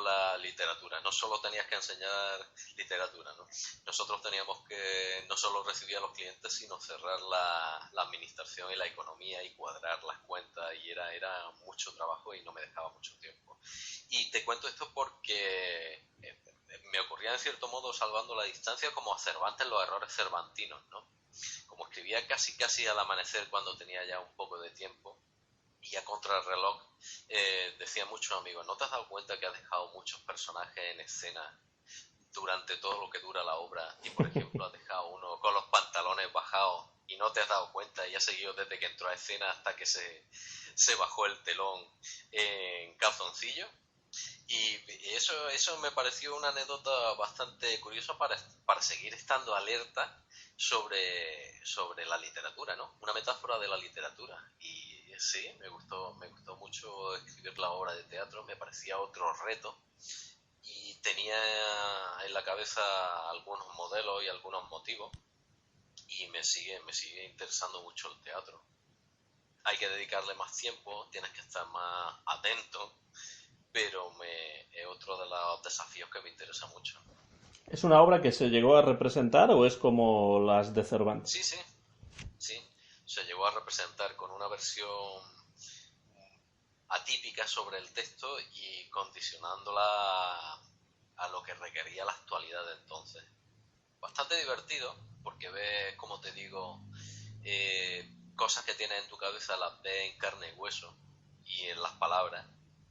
la literatura. No solo tenías que enseñar literatura, ¿no? Nosotros teníamos que no solo recibir a los clientes, sino cerrar la administración y la economía y cuadrar las cuentas, y era mucho trabajo y no me dejaba mucho tiempo. Y te cuento esto porque me ocurría en cierto modo, salvando la distancia, como a Cervantes los errores cervantinos, ¿no? Como escribía casi casi al amanecer cuando tenía ya un poco de tiempo y a contrarreloj, decía muchos amigos, ¿no te has dado cuenta que has dejado muchos personajes en escena durante todo lo que dura la obra? Y por ejemplo has dejado uno con los pantalones bajados y no te has dado cuenta y ha seguido desde que entró a escena hasta que se bajó el telón en calzoncillo. Y eso me pareció una anécdota bastante curiosa para seguir estando alerta sobre la literatura, ¿no? Una metáfora de la literatura. Y sí, me gustó mucho escribir la obra de teatro, me parecía otro reto y tenía en la cabeza algunos modelos y algunos motivos y me sigue interesando mucho el teatro. Hay que dedicarle más tiempo, tienes que estar más atento, pero es otro de los desafíos que me interesa mucho. ¿Es una obra que se llegó a representar o es como las de Sí, Cervantes? sí, sí. Se llegó a representar con una versión atípica sobre el texto y condicionándola a lo que requería la actualidad de entonces. Bastante divertido, porque ves, como te digo, cosas que tienes en tu cabeza las ves en carne y hueso y en las palabras,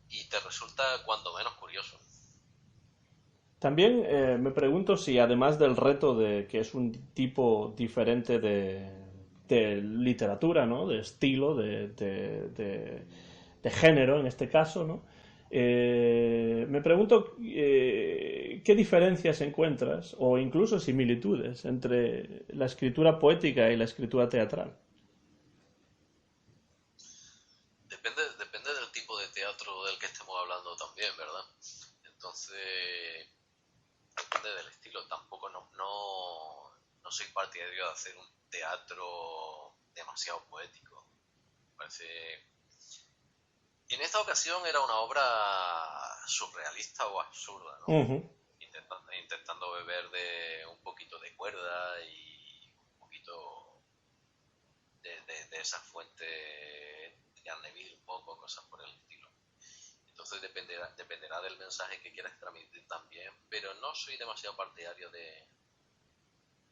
y te resulta cuando menos curioso. También me pregunto si además del reto de que es un tipo diferente de literatura, ¿no? De estilo, de género en este caso, ¿no? Me pregunto qué diferencias encuentras o incluso similitudes entre la escritura poética y la escritura teatral. Depende del tipo de teatro del que estemos hablando también, ¿verdad? Entonces, depende del estilo. Tampoco no soy partidario de hacer un teatro demasiado poético. Me parece. En esta ocasión era una obra surrealista o absurda, ¿no? Ujú. Intentando beber de un poquito de cuerda y un poquito de esa fuente de Carneville, un poco, cosas por el estilo. Entonces dependerá del mensaje que quieras transmitir también, pero no soy demasiado partidario de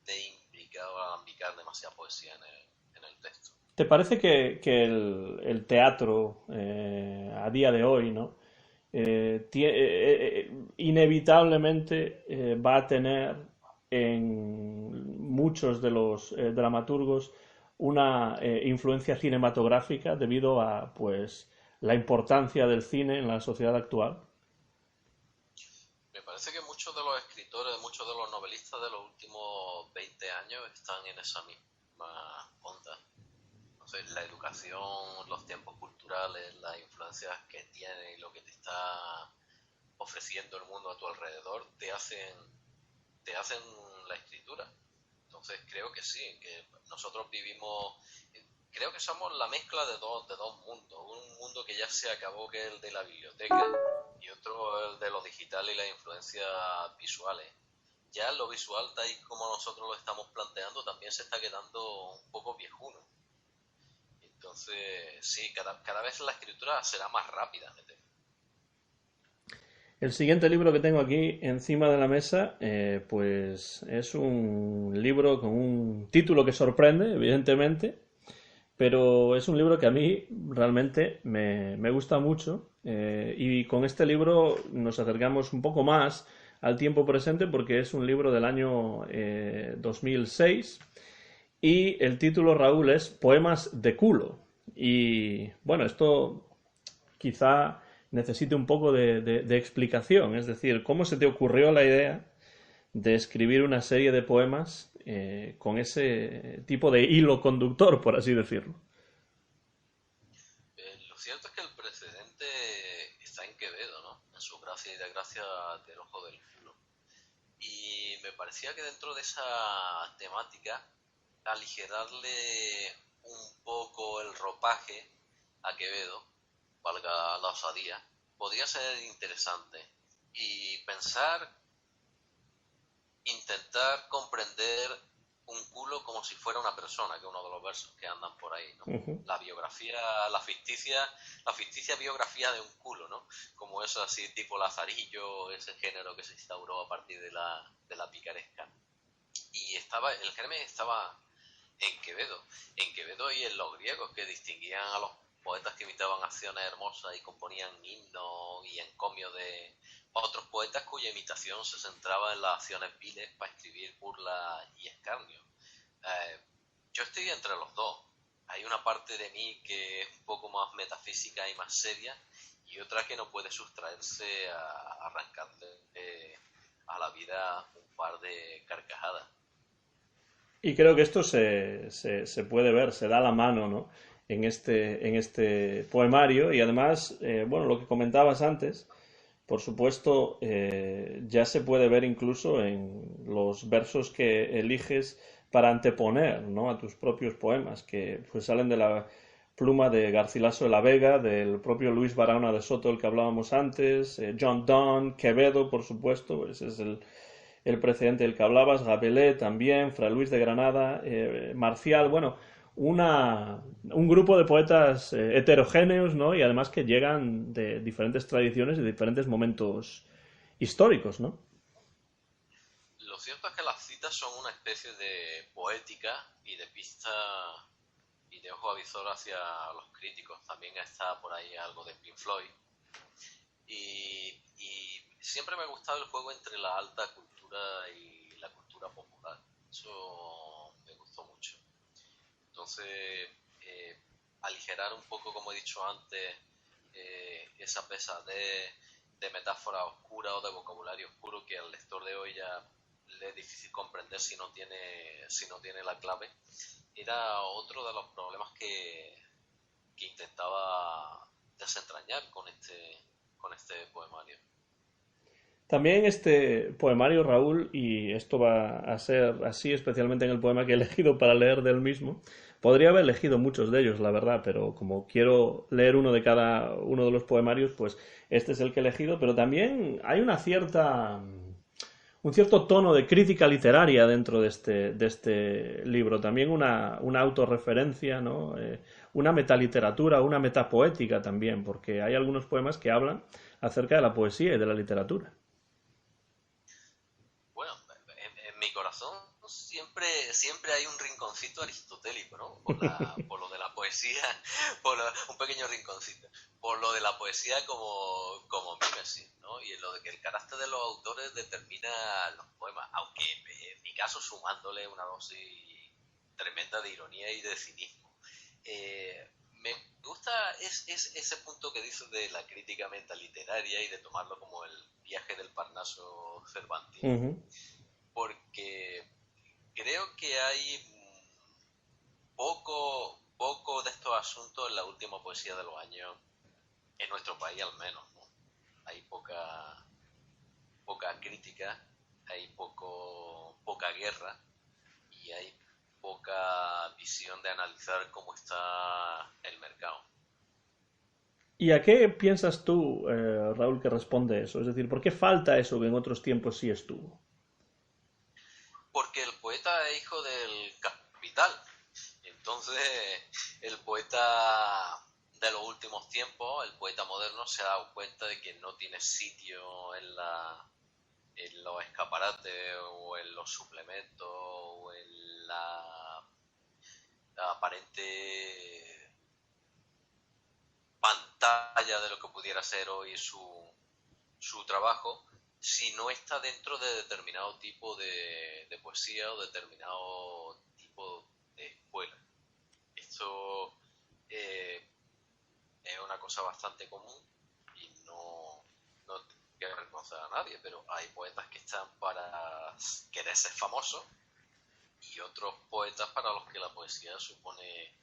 implicar o alambicar demasiada poesía en el texto. ¿Te parece que el teatro a día de hoy, ¿no? Inevitablemente va a tener en muchos de los dramaturgos una influencia cinematográfica debido a pues la importancia del cine en la sociedad actual? Me parece que muchos de los escritores, muchos de los novelistas de los últimos 20 años están en esa misma. más honda. No sé, la educación, los tiempos culturales, las influencias que tiene y lo que te está ofreciendo el mundo a tu alrededor te hacen la escritura. Entonces creo que sí, que nosotros vivimos, creo que somos la mezcla de dos mundos. Un mundo que ya se acabó, que es el de la biblioteca, y otro el de lo digital y las influencias visuales. Ya lo visual, tal y como nosotros lo estamos planteando, también se está quedando un poco viejuno. Entonces, sí, cada vez la escritura será más rápida. El siguiente libro que tengo aquí encima de la mesa, pues es un libro con un título que sorprende, evidentemente, pero es un libro que a mí realmente me gusta mucho, y con este libro nos acercamos un poco más al tiempo presente porque es un libro del año 2006 y el título, Raúl, es Poemas de culo. Y bueno, esto quizá necesite un poco de explicación, es decir, ¿cómo se te ocurrió la idea de escribir una serie de poemas con ese tipo de hilo conductor, por así decirlo? Lo cierto es que el precedente está en Quevedo, ¿no? En su gracia y desgracia del ojo del culo. Y me parecía que dentro de esa temática, aligerarle un poco el ropaje a Quevedo, valga la osadía, podría ser interesante. Y intentar comprender un culo como si fuera una persona, que es uno de los versos que andan por ahí, ¿no? Uh-huh. La biografía, la ficticia biografía de un culo, ¿no? Como eso así tipo Lazarillo, ese género que se instauró a partir de la picaresca. Y el germen estaba en Quevedo y en los griegos, que distinguían a los poetas que imitaban acciones hermosas y componían himnos y encomios de otros poetas cuya imitación se centraba en las acciones viles para escribir burla y escarnio. Eh, yo estoy entre los dos. Hay una parte de mí que es un poco más metafísica y más seria, y otra que no puede sustraerse a arrancarle a la vida un par de carcajadas. Y creo que esto se puede ver, se da la mano, ¿no? En este poemario y además, bueno, lo que comentabas antes, por supuesto, ya se puede ver incluso en los versos que eliges para anteponer, ¿no?, a tus propios poemas, que pues salen de la pluma de Garcilaso de la Vega, del propio Luis Barahona de Soto, el que hablábamos antes, John Donne, Quevedo, por supuesto, ese es el precedente del que hablabas, Rabelais también, Fray Luis de Granada, Marcial, bueno, un grupo de poetas heterogéneos, ¿no? Y además que llegan de diferentes tradiciones y de diferentes momentos históricos, ¿no? Lo cierto es que las citas son una especie de poética y de pista y de ojo avisor hacia los críticos. También está por ahí algo de Pink Floyd. Y siempre me ha gustado el juego entre la alta cultura y la cultura popular. Eso me gustó mucho. Entonces, aligerar un poco, como he dicho antes, esa pesadez de metáfora oscura o de vocabulario oscuro que al lector de hoy ya le es difícil comprender si no tiene la clave, era otro de los problemas que intentaba desentrañar con este poemario. También este poemario, Raúl, y esto va a ser así, especialmente en el poema que he elegido para leer del mismo. Podría haber elegido muchos de ellos, la verdad, pero como quiero leer uno de cada uno de los poemarios, pues este es el que he elegido. Pero también hay un cierto tono de crítica literaria dentro de este libro. También una autorreferencia, ¿no? Una metaliteratura, una metapoética también, porque hay algunos poemas que hablan acerca de la poesía y de la literatura. Bueno, en mi corazón siempre hay un rinconcito aristotélico, ¿no? Por lo de la poesía, un pequeño rinconcito. Por lo de la poesía como mímesis, ¿no? Y en lo de que el carácter de los autores determina los poemas, aunque en mi caso sumándole una dosis tremenda de ironía y de cinismo. Me gusta ese punto que dices de la crítica metaliteraria y de tomarlo como el viaje del Parnaso cervantino, Uh -huh. porque creo que hay asunto en la última poesía de los años, en nuestro país al menos, ¿no? Hay poca crítica, hay poca guerra y hay poca visión de analizar cómo está el mercado. ¿Y a qué piensas tú, Raúl, que responde eso? Es decir, ¿por qué falta eso que en otros tiempos sí estuvo? Porque el poeta es hijo del capital. Entonces, el poeta de los últimos tiempos, el poeta moderno, se ha dado cuenta de que no tiene sitio en los escaparates o en los suplementos o en la aparente pantalla de lo que pudiera ser hoy su trabajo, si no está dentro de determinado tipo de poesía o determinado tipo de escuela. Esto es una cosa bastante común y no quiero reconocer a nadie, pero hay poetas que están para querer ser famosos y otros poetas para los que la poesía supone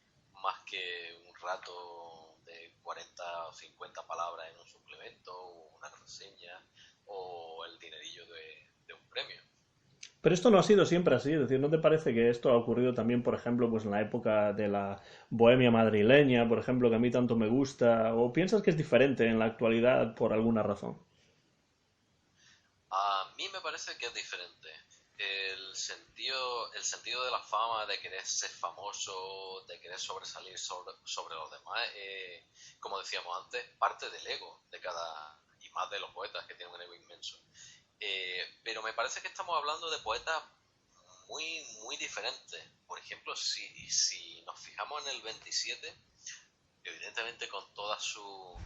más que un rato de 40 o 50 palabras en un suplemento o una reseña o el dinerillo de un premio. Pero esto no ha sido siempre así, es decir, ¿no te parece que esto ha ocurrido también, por ejemplo, pues en la época de la bohemia madrileña, por ejemplo, que a mí tanto me gusta, o piensas que es diferente en la actualidad por alguna razón? A mí me parece que es diferente. El sentido de la fama, de querer ser famoso, de querer sobresalir sobre los demás, como decíamos antes, parte del ego de cada, y más de los poetas que tienen un ego inmenso. Pero me parece que estamos hablando de poetas muy diferentes. Por ejemplo, si nos fijamos en el 27, evidentemente con toda su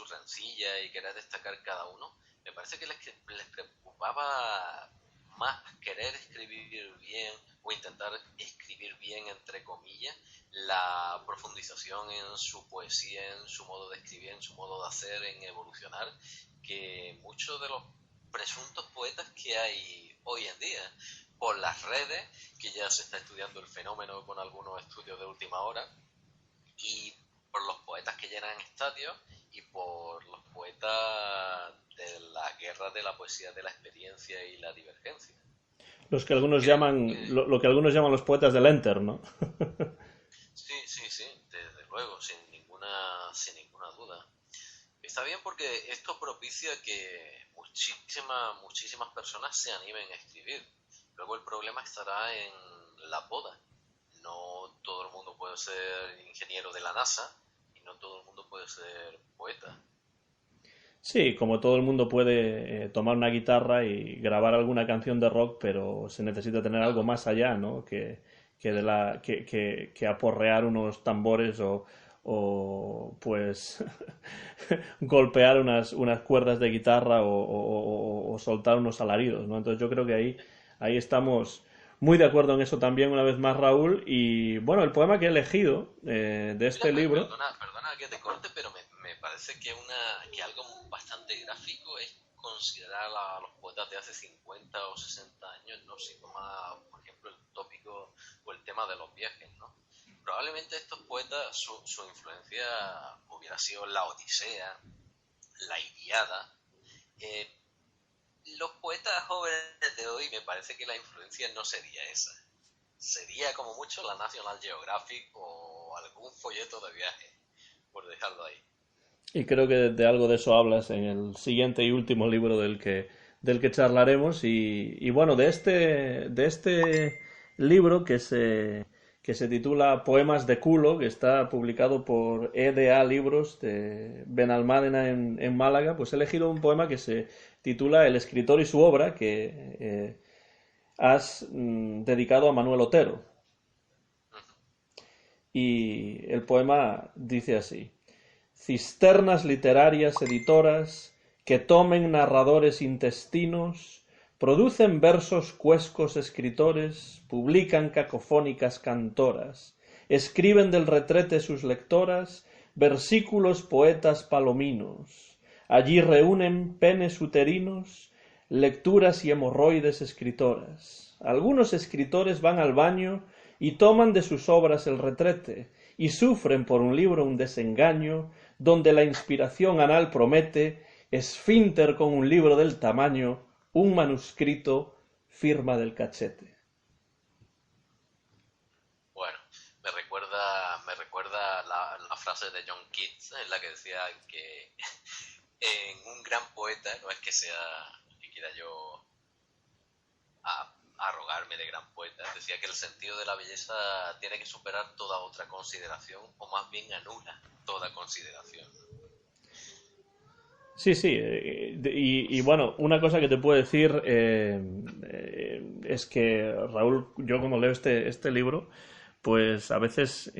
rencilla y querer destacar cada uno, me parece que les preocupaba más querer escribir bien o intentar escribir bien, entre comillas, la profundización en su poesía, en su modo de escribir, en su modo de hacer, en evolucionar, que muchos de los presuntos poetas que hay hoy en día por las redes, que ya se está estudiando el fenómeno con algunos estudios de última hora, y por los poetas que llenan estadios y por los poetas de la guerra de la poesía de la experiencia y la divergencia. Los que algunos Creo llaman, que lo que algunos llaman los poetas del Enter, ¿no? sí, desde luego, sin ninguna duda. Está bien porque esto propicia que muchísimas personas se animen a escribir. Luego el problema estará en la poda. No todo el mundo puede ser ingeniero de la NASA y no todo el mundo puede ser poeta. Sí, como todo el mundo puede tomar una guitarra y grabar alguna canción de rock, pero se necesita tener algo Claro. más allá, ¿no? Que aporrear unos tambores pues golpear unas cuerdas de guitarra o soltar unos alaridos, ¿no? Entonces yo creo que ahí estamos muy de acuerdo en eso también, una vez más, Raúl. Y bueno, el poema que he elegido de Mira, este libro. perdona que te corte, pero me parece que algo bastante gráfico es considerar a los poetas de hace 50 o 60 años, ¿no? Si toma, por ejemplo, el tópico o el tema de los viajes, ¿no? Probablemente estos poetas, su influencia hubiera sido la Odisea, la Ilíada. Eh, los poetas jóvenes de hoy me parece que la influencia no sería esa. Sería como mucho la National Geographic o algún folleto de viaje, por dejarlo ahí. Y creo que de algo de eso hablas en el siguiente y último libro del que charlaremos. Y bueno, de este libro que se titula Poemas de culo, que está publicado por EDA Libros de Benalmádena en Málaga, pues he elegido un poema que se titula El escritor y su obra, que has dedicado a Manuel Otero. Y el poema dice así: cisternas literarias editoras que tomen narradores intestinos, producen versos cuescos escritores, publican cacofónicas cantoras, escriben del retrete sus lectoras, versículos poetas palominos, allí reúnen penes uterinos, lecturas y hemorroides escritoras. Algunos escritores van al baño y toman de sus obras el retrete, y sufren por un libro un desengaño, donde la inspiración anal promete, esfínter con un libro del tamaño, un manuscrito, firma del cachete. Bueno, me recuerda la frase de John Keats en la que decía que en un gran poeta, no es que quiera yo arrogarme de gran poeta, decía que el sentido de la belleza tiene que superar toda otra consideración, o más bien anula toda consideración. Sí, sí, y bueno, una cosa que te puedo decir es que, Raúl, yo cuando leo este libro, pues a veces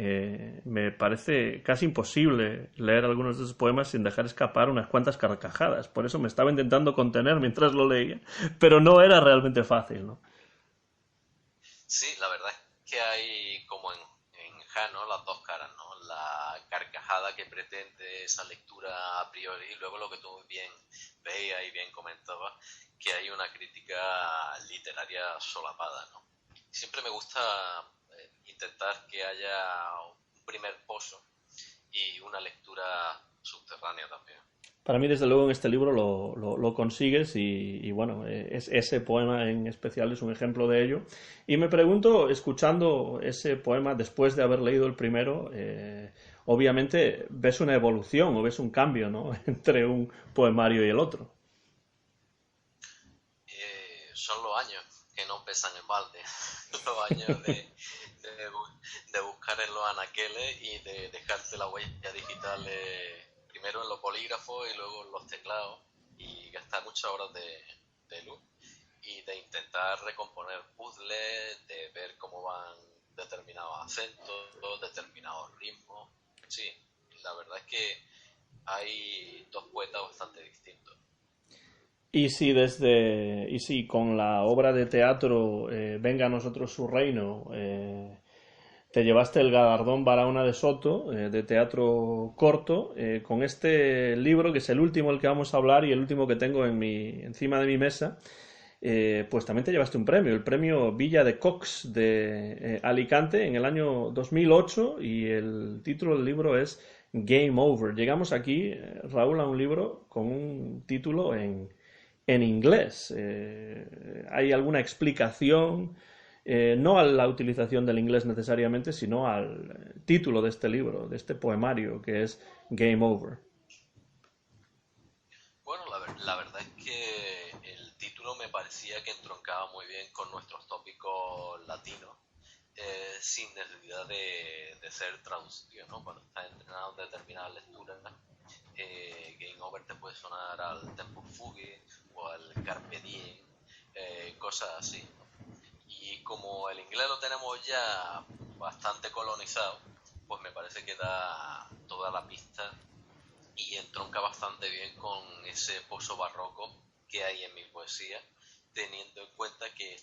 me parece casi imposible leer algunos de esos poemas sin dejar escapar unas cuantas carcajadas. Por eso me estaba intentando contener mientras lo leía, pero no era realmente fácil, ¿no? Sí, la verdad es que hay como en Jano las dos caras, ¿no? La carcajada que pretende esa lectura a priori y luego lo que tú bien veías y bien comentabas, que hay una crítica literaria solapada, ¿no? Siempre me gusta intentar que haya un primer pozo y una lectura subterránea también. Para mí, desde luego, en este libro lo consigues y bueno, ese poema en especial es un ejemplo de ello. Y me pregunto, escuchando ese poema después de haber leído el primero, obviamente ves una evolución o ves un cambio, ¿no? Entre un poemario y el otro. Son los años que no pesan en balde, los años de buscar en los anaqueles y de dejarte la huella digital primero en los bolígrafos y luego en los teclados y gastar muchas horas de luz y de intentar recomponer puzzles, de ver cómo van determinados acentos, determinados ritmos. Sí, la verdad es que hay dos poetas bastante distintos. Y si con la obra de teatro Venga a nosotros su reino te llevaste el galardón Barahona de Soto de teatro corto con este libro que es el último el que vamos a hablar y el último que tengo encima de mi mesa, pues también te llevaste un premio, el premio Villa de Cox de Alicante en el año 2008 y el título del libro es Game Over. Llegamos aquí, Raúl, a un libro con un título en inglés. ¿Hay alguna explicación? No a la utilización del inglés necesariamente, sino al título de este libro, de este poemario, que es Game Over. Bueno, la verdad es que el título me parecía que entroncaba muy bien con nuestros tópicos latinos, sin necesidad de ser traducido, ¿no? Cuando estás entrenado en determinadas lecturas, Game Over te puede sonar al Tempo Fugue o al Carpe Diem, cosas así, ¿no? Y como el inglés lo tenemos ya bastante colonizado, pues me parece que da toda la pista y entronca bastante bien con ese pozo barroco que hay en mi poesía, teniendo en cuenta que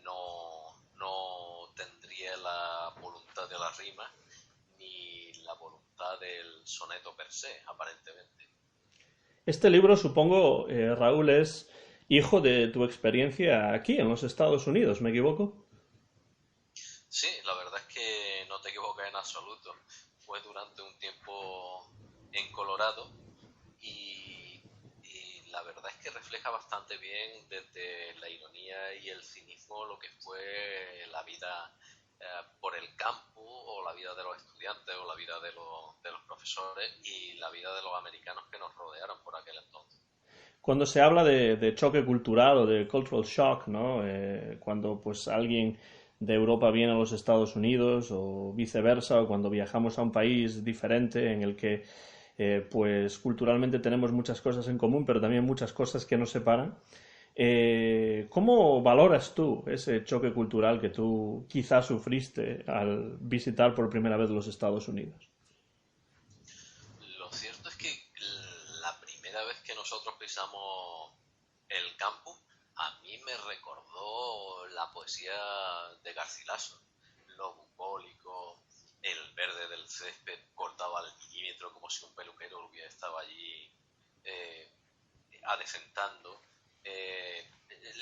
no tendría la voluntad de la rima ni la voluntad del soneto per se, aparentemente. Este libro, supongo, Raúl, es hijo de tu experiencia aquí, en los Estados Unidos, ¿me equivoco? Sí, la verdad es que no te equivocas en absoluto. Fue durante un tiempo en Colorado y la verdad es que refleja bastante bien desde la ironía y el cinismo lo que fue la vida por el campo o la vida de los estudiantes o la vida de los profesores y la vida de los americanos que nos rodearon por aquel entonces. Cuando se habla de choque cultural o de cultural shock, ¿no? Cuando pues alguien de Europa viene a los Estados Unidos o viceversa, o cuando viajamos a un país diferente en el que pues culturalmente tenemos muchas cosas en común, pero también muchas cosas que nos separan. ¿Cómo valoras tú ese choque cultural que tú quizás sufriste al visitar por primera vez los Estados Unidos? Lo cierto es que la primera vez que nosotros pisamos el campus, a mí me recordó la poesía de Garcilaso, lo bucólico, el verde del césped cortado al milímetro como si un peluquero hubiera estado allí eh, adecentando.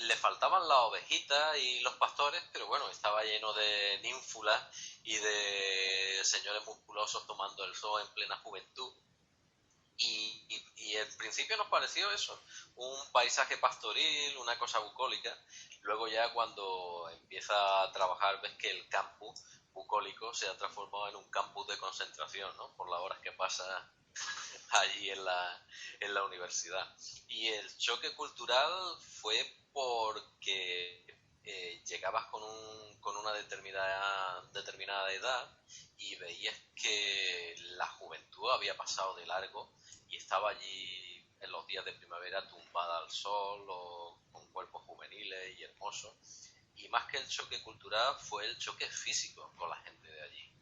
le faltaban las ovejitas y los pastores, pero bueno, estaba lleno de ninfulas y de señores musculosos tomando el sol en plena juventud. Y al principio nos pareció eso, un paisaje pastoril, una cosa bucólica. Luego ya cuando empieza a trabajar ves que el campus bucólico se ha transformado en un campus de concentración, ¿no? Por las horas que pasa allí en la universidad. Y el choque cultural fue porque llegabas con una determinada edad y veías que la juventud había pasado de largo y estaba allí en los días de primavera tumbada al sol o con cuerpos juveniles y hermosos. Y más que el choque cultural fue el choque físico con la gente de allí.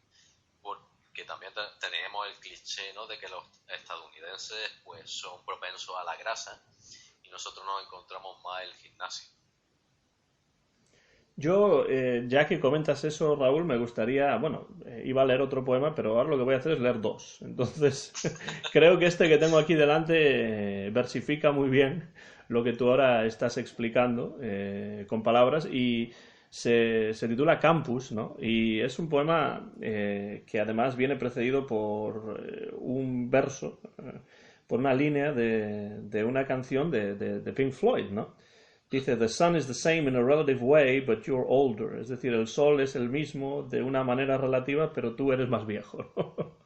Porque también tenemos el cliché, ¿no?, de que los estadounidenses pues son propensos a la grasa y nosotros nos encontramos más en el gimnasio. Yo, ya que comentas eso, Raúl, me gustaría, bueno, iba a leer otro poema, pero ahora lo que voy a hacer es leer dos. Entonces, creo que este que tengo aquí delante versifica muy bien lo que tú ahora estás explicando con palabras y se titula Campus, ¿no? Y es un poema que además viene precedido por un verso, por una línea de una canción de Pink Floyd, ¿no? Dice, the sun is the same in a relative way, but you're older. Es decir, el sol es el mismo de una manera relativa, pero tú eres más viejo.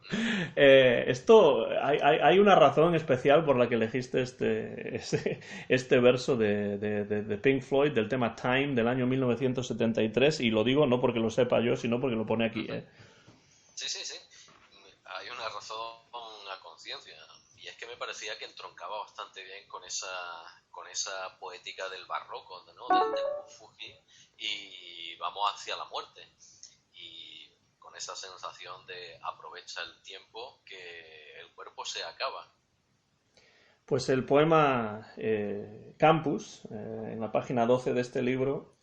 Esto, hay una razón especial por la que elegiste este verso de Pink Floyd, del tema Time, del año 1973, y lo digo no porque lo sepa yo, sino porque lo pone aquí, ¿eh? Sí, sí, sí. Hay una razón a conciencia. Y es que me parecía que entroncaba bastante bien con esa poética del barroco, ¿no? Del Tempo Fugi y vamos hacia la muerte. Y con esa sensación de aprovecha el tiempo que el cuerpo se acaba. Pues el poema Campus, en la página 12 de este libro,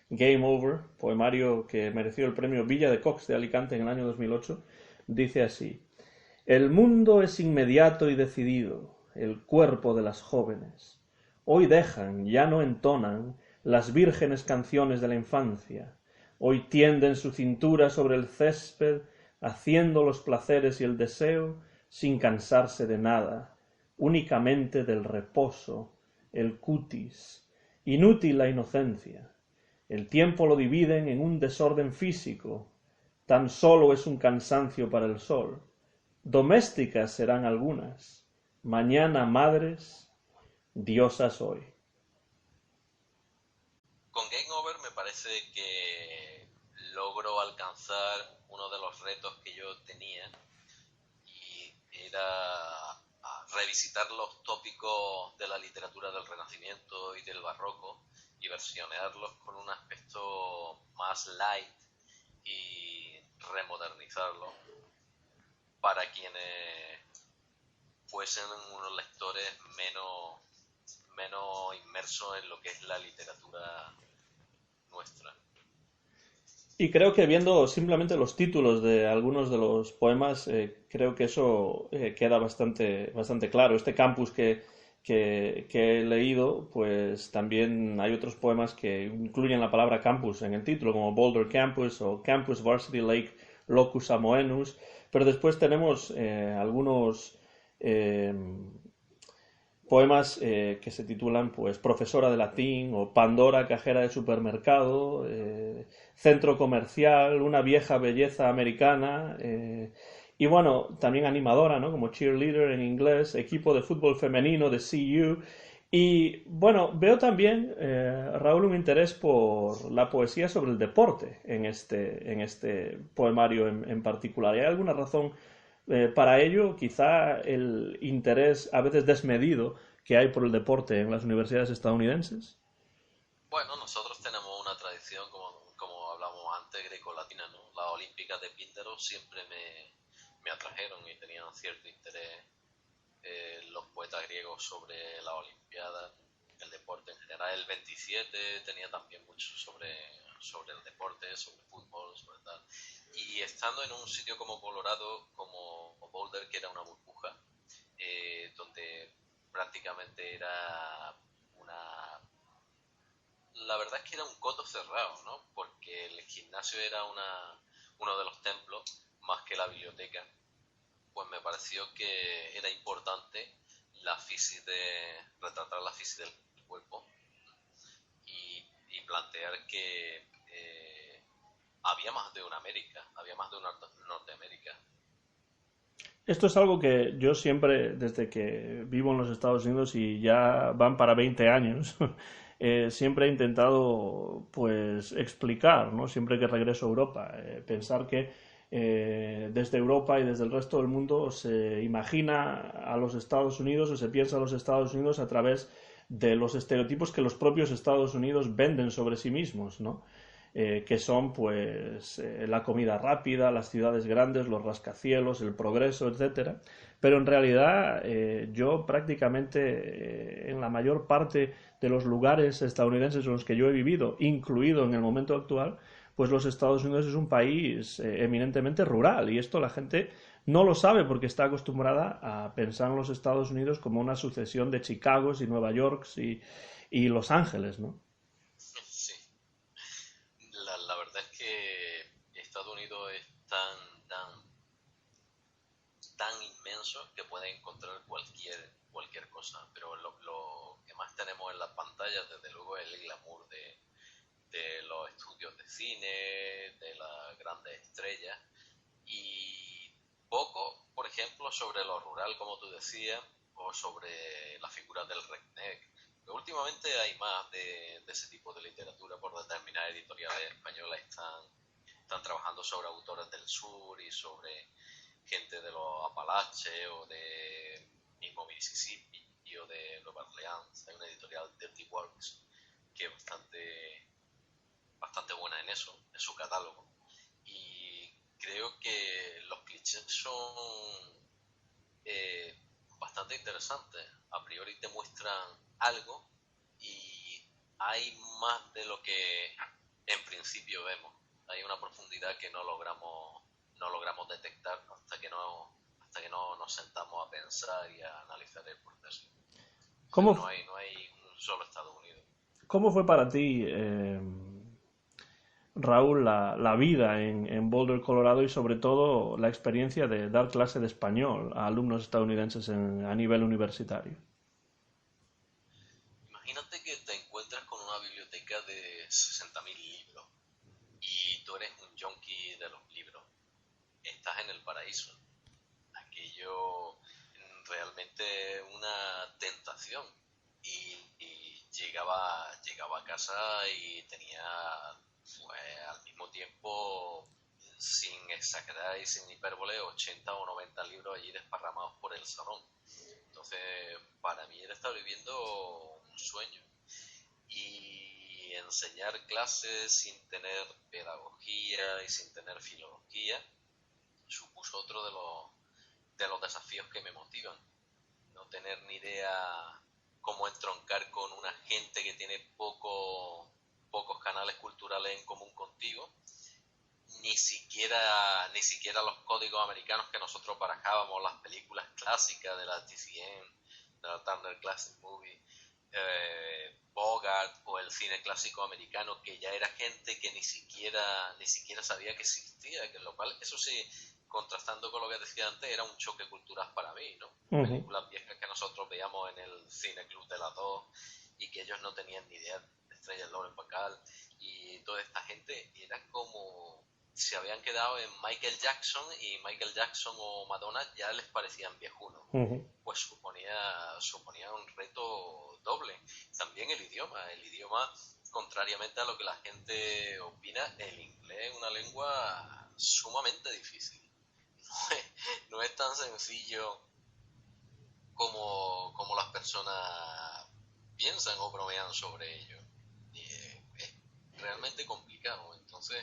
Game Over, poemario que mereció el premio Villa de Cox de Alicante en el año 2008, dice así: el mundo es inmediato y decidido, el cuerpo de las jóvenes. Hoy dejan, ya no entonan, las vírgenes canciones de la infancia. Hoy tienden su cintura sobre el césped, haciendo los placeres y el deseo sin cansarse de nada, únicamente del reposo, el cutis. Inútil la inocencia. El tiempo lo dividen en un desorden físico. Tan solo es un cansancio para el sol. Domésticas serán algunas, mañana madres, diosas hoy. Con Game Over me parece que logro alcanzar uno de los retos que yo tenía y era revisitar los tópicos de la literatura del Renacimiento y del Barroco y versionearlos con un aspecto más light y remodernizarlos para quienes fuesen unos lectores menos inmersos en lo que es la literatura nuestra. Y creo que viendo simplemente los títulos de algunos de los poemas, creo que eso queda bastante claro. Este campus que he leído, pues también hay otros poemas que incluyen la palabra campus en el título, como Boulder Campus o Campus Varsity Lake Locus Amoenus, pero después tenemos algunos poemas que se titulan pues Profesora de latín o Pandora, cajera de supermercado, Centro comercial, Una vieja belleza americana, y bueno, también animadora, ¿no? Como cheerleader en inglés, Equipo de fútbol femenino de CU. Y bueno, veo también, Raúl, un interés por la poesía sobre el deporte en este poemario en particular. ¿Hay alguna razón para ello? Quizá el interés a veces desmedido que hay por el deporte en las universidades estadounidenses. Bueno, nosotros tenemos una tradición, como hablamos antes, grecolatina, ¿no? Las olímpicas de Píndaro siempre me atrajeron y tenían cierto interés los poetas griegos sobre la Olimpiada, el deporte en general. El 27 tenía también mucho sobre el deporte, sobre fútbol, sobre tal. Y estando en un sitio como Colorado, como Boulder, que era una burbuja, donde prácticamente era una la verdad es que era un coto cerrado, ¿no? Porque el gimnasio era uno de los templos, más que la biblioteca. Pues me pareció que era importante retratar la física del cuerpo y plantear que había más de una América, había más de una Norteamérica. Esto es algo que yo siempre, desde que vivo en los Estados Unidos y ya van para 20 años, siempre he intentado pues explicar, ¿no? Siempre que regreso a Europa, pensar que desde Europa y desde el resto del mundo se imagina a los Estados Unidos o se piensa a los Estados Unidos a través de los estereotipos que los propios Estados Unidos venden sobre sí mismos, ¿no? Que son pues la comida rápida, las ciudades grandes, los rascacielos, el progreso, etcétera. Pero en realidad yo prácticamente en la mayor parte de los lugares estadounidenses en los que yo he vivido, incluido en el momento actual, pues los Estados Unidos es un país eminentemente rural y esto la gente no lo sabe porque está acostumbrada a pensar en los Estados Unidos como una sucesión de Chicagos y Nueva Yorks y Los Ángeles, ¿no? Sí, la verdad es que Estados Unidos es tan inmenso que puede encontrar cualquier cosa, pero lo que más tenemos en las pantallas, desde luego, es el glamour de los estudios de cine, de las grandes estrellas, y poco, por ejemplo, sobre lo rural, como tú decías, o sobre la figura del redneck. Pero últimamente hay más de ese tipo de literatura por determinadas editoriales españolas están trabajando sobre autores del sur y sobre gente de los Apalaches o de mismo Mississippi o de Nueva Orleans. Hay una editorial, Dirty Works, que es bastante buena en eso, en su catálogo. Y creo que los clichés son bastante interesantes. A priori te muestran algo y hay más de lo que en principio vemos. Hay una profundidad que no logramos detectar hasta que no nos sentamos a pensar y a analizar el proceso. ¿Cómo, No hay un solo Estados Unidos. cómo fue para ti, Raúl, la vida en Boulder, Colorado y sobre todo la experiencia de dar clase de español a alumnos estadounidenses a nivel universitario? Imagínate que te encuentras con una biblioteca de 60.000 libros y tú eres un junkie de los libros. Estás en el paraíso. Aquello realmente una tentación. Y llegaba a casa y tenía, pues, al mismo tiempo, sin exagerar y sin hipérbole, 80 o 90 libros allí desparramados por el salón. Entonces, para mí era estar viviendo un sueño. Y enseñar clases sin tener pedagogía y sin tener filología supuso otro de los desafíos que me motivan. No tener ni idea cómo entroncar con una gente que tiene pocos canales culturales en común contigo, ni siquiera los códigos americanos que nosotros barajábamos, las películas clásicas de la TCM, de la Turner Classic Movie, Bogart o el cine clásico americano, que ya era gente que ni siquiera sabía que existía, que lo cual, eso sí, contrastando con lo que decía antes, era un choque cultural para mí, ¿no? Uh-huh. Películas viejas que nosotros veíamos en el Cine Club de las Dos y que ellos no tenían ni idea de Estrella Lauren Bacall y toda esta gente, era como se habían quedado en Michael Jackson y Michael Jackson o Madonna ya les parecían viejunos. Uh-huh. Pues suponía un reto doble. También el idioma, contrariamente a lo que la gente opina, el inglés es una lengua sumamente difícil. No es tan sencillo como las personas piensan o bromean sobre ello. Es realmente complicado. Entonces,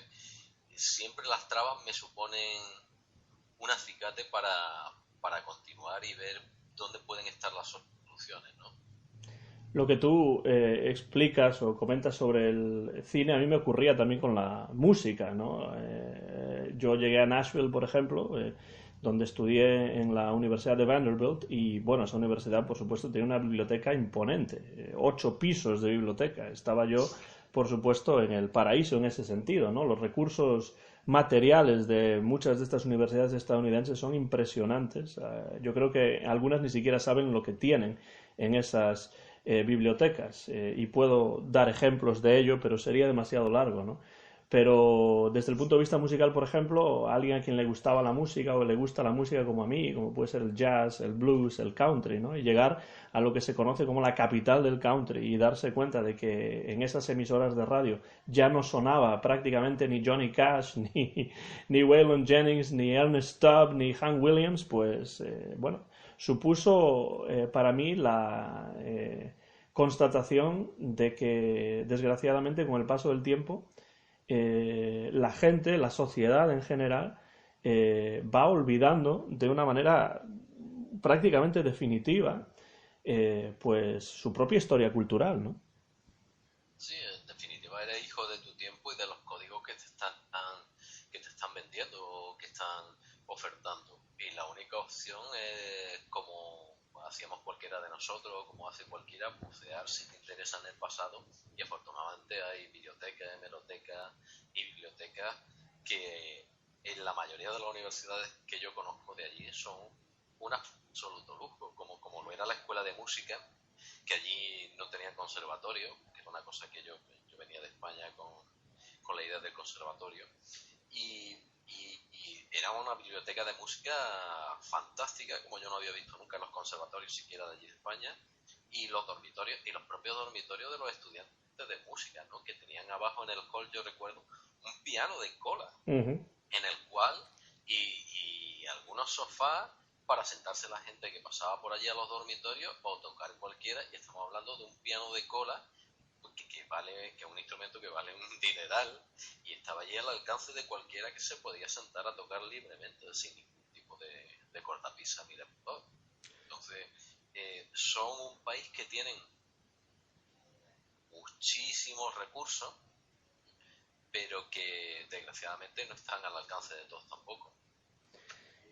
siempre las trabas me suponen un acicate para continuar y ver dónde pueden estar las soluciones, ¿no? Lo que tú explicas o comentas sobre el cine, a mí me ocurría también con la música, ¿no? Yo llegué a Nashville, por ejemplo, donde estudié en la Universidad de Vanderbilt y, bueno, esa universidad, por supuesto, tenía una biblioteca imponente, 8 pisos de biblioteca. Estaba yo por supuesto, en el paraíso en ese sentido, ¿no? Los recursos materiales de muchas de estas universidades estadounidenses son impresionantes. Yo creo que algunas ni siquiera saben lo que tienen en esas bibliotecas y puedo dar ejemplos de ello, pero sería demasiado largo, ¿no? Pero desde el punto de vista musical, por ejemplo, a alguien a quien le gustaba la música o le gusta la música como a mí, como puede ser el jazz, el blues, el country, ¿no? Y llegar a lo que se conoce como la capital del country y darse cuenta de que en esas emisoras de radio ya no sonaba prácticamente ni Johnny Cash, ni Waylon Jennings, ni Ernest Tubb, ni Hank Williams, pues bueno, supuso para mí la constatación de que desgraciadamente con el paso del tiempo la gente, la sociedad en general, va olvidando de una manera prácticamente definitiva pues su propia historia cultural, ¿no? Sí, en definitiva eres hijo de tu tiempo y de los códigos que te están vendiendo o que están ofertando. Y la única opción es, como hacíamos cualquiera de nosotros, como hace cualquiera, bucear si te interesa en el pasado. Y afortunadamente hay bibliotecas, hemerotecas y bibliotecas que en la mayoría de las universidades que yo conozco de allí son un absoluto lujo, como lo era la escuela de música, que allí no tenían conservatorio, que era una cosa que yo venía de España con la idea del conservatorio, y era una biblioteca de música fantástica, como yo no había visto nunca en los conservatorios siquiera de allí de España, y los dormitorios, y los propios dormitorios de los estudiantes de música, ¿no? Que tenían abajo en el hall, yo recuerdo, un piano de cola, Uh-huh. en el cual, y algunos sofás para sentarse la gente que pasaba por allí a los dormitorios o tocar cualquiera, y estamos hablando de un piano de cola que es un instrumento que vale un dineral, y estaba allí al alcance de cualquiera que se podía sentar a tocar libremente sin ningún tipo de cortapisa ni de motor. Entonces son un país que tienen muchísimos recursos, pero que desgraciadamente no están al alcance de todos tampoco.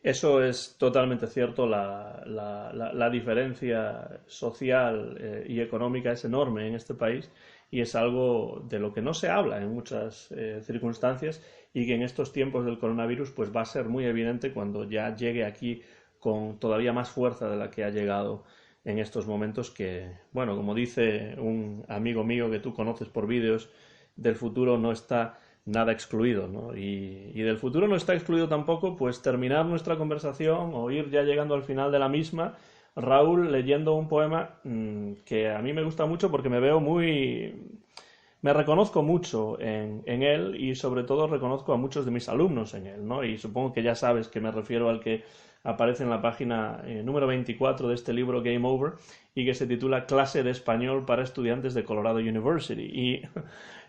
Eso es totalmente cierto, la diferencia social y económica es enorme en este país y es algo de lo que no se habla en muchas circunstancias y que en estos tiempos del coronavirus pues va a ser muy evidente cuando ya llegue aquí con todavía más fuerza de la que ha llegado en estos momentos que, bueno, como dice un amigo mío que tú conoces por vídeos, del futuro no está nada excluido, ¿no? Y del futuro no está excluido tampoco, pues terminar nuestra conversación o ir ya llegando al final de la misma, Raúl, leyendo un poema que a mí me gusta mucho porque me veo muy... Me reconozco mucho en él y sobre todo reconozco a muchos de mis alumnos en él, ¿no? Y supongo que ya sabes que me refiero al que aparece en la página número 24 de este libro Game Over y que se titula Clase de Español para Estudiantes de Colorado University. Y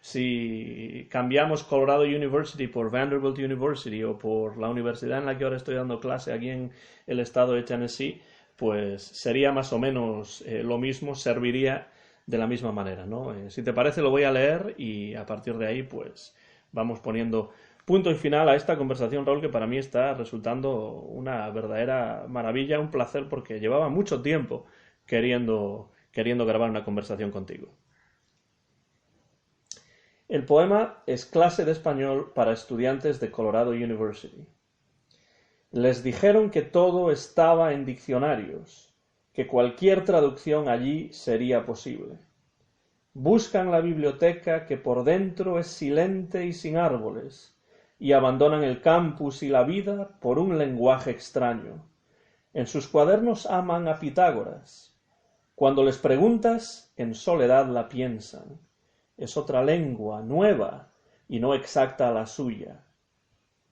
si cambiamos Colorado University por Vanderbilt University o por la universidad en la que ahora estoy dando clase aquí en el estado de Tennessee, pues sería más o menos lo mismo, serviría de la misma manera, ¿no? Si te parece lo voy a leer y a partir de ahí pues vamos poniendo punto y final a esta conversación, Raúl, que para mí está resultando una verdadera maravilla, un placer porque llevaba mucho tiempo queriendo grabar una conversación contigo. El poema es Clase de Español para Estudiantes de Colorado University. Les dijeron que todo estaba en diccionarios, que cualquier traducción allí sería posible. Buscan la biblioteca que por dentro es silente y sin árboles, y abandonan el campus y la vida por un lenguaje extraño. En sus cuadernos aman a Pitágoras. Cuando les preguntas, en soledad la piensan. Es otra lengua, nueva, y no exacta a la suya.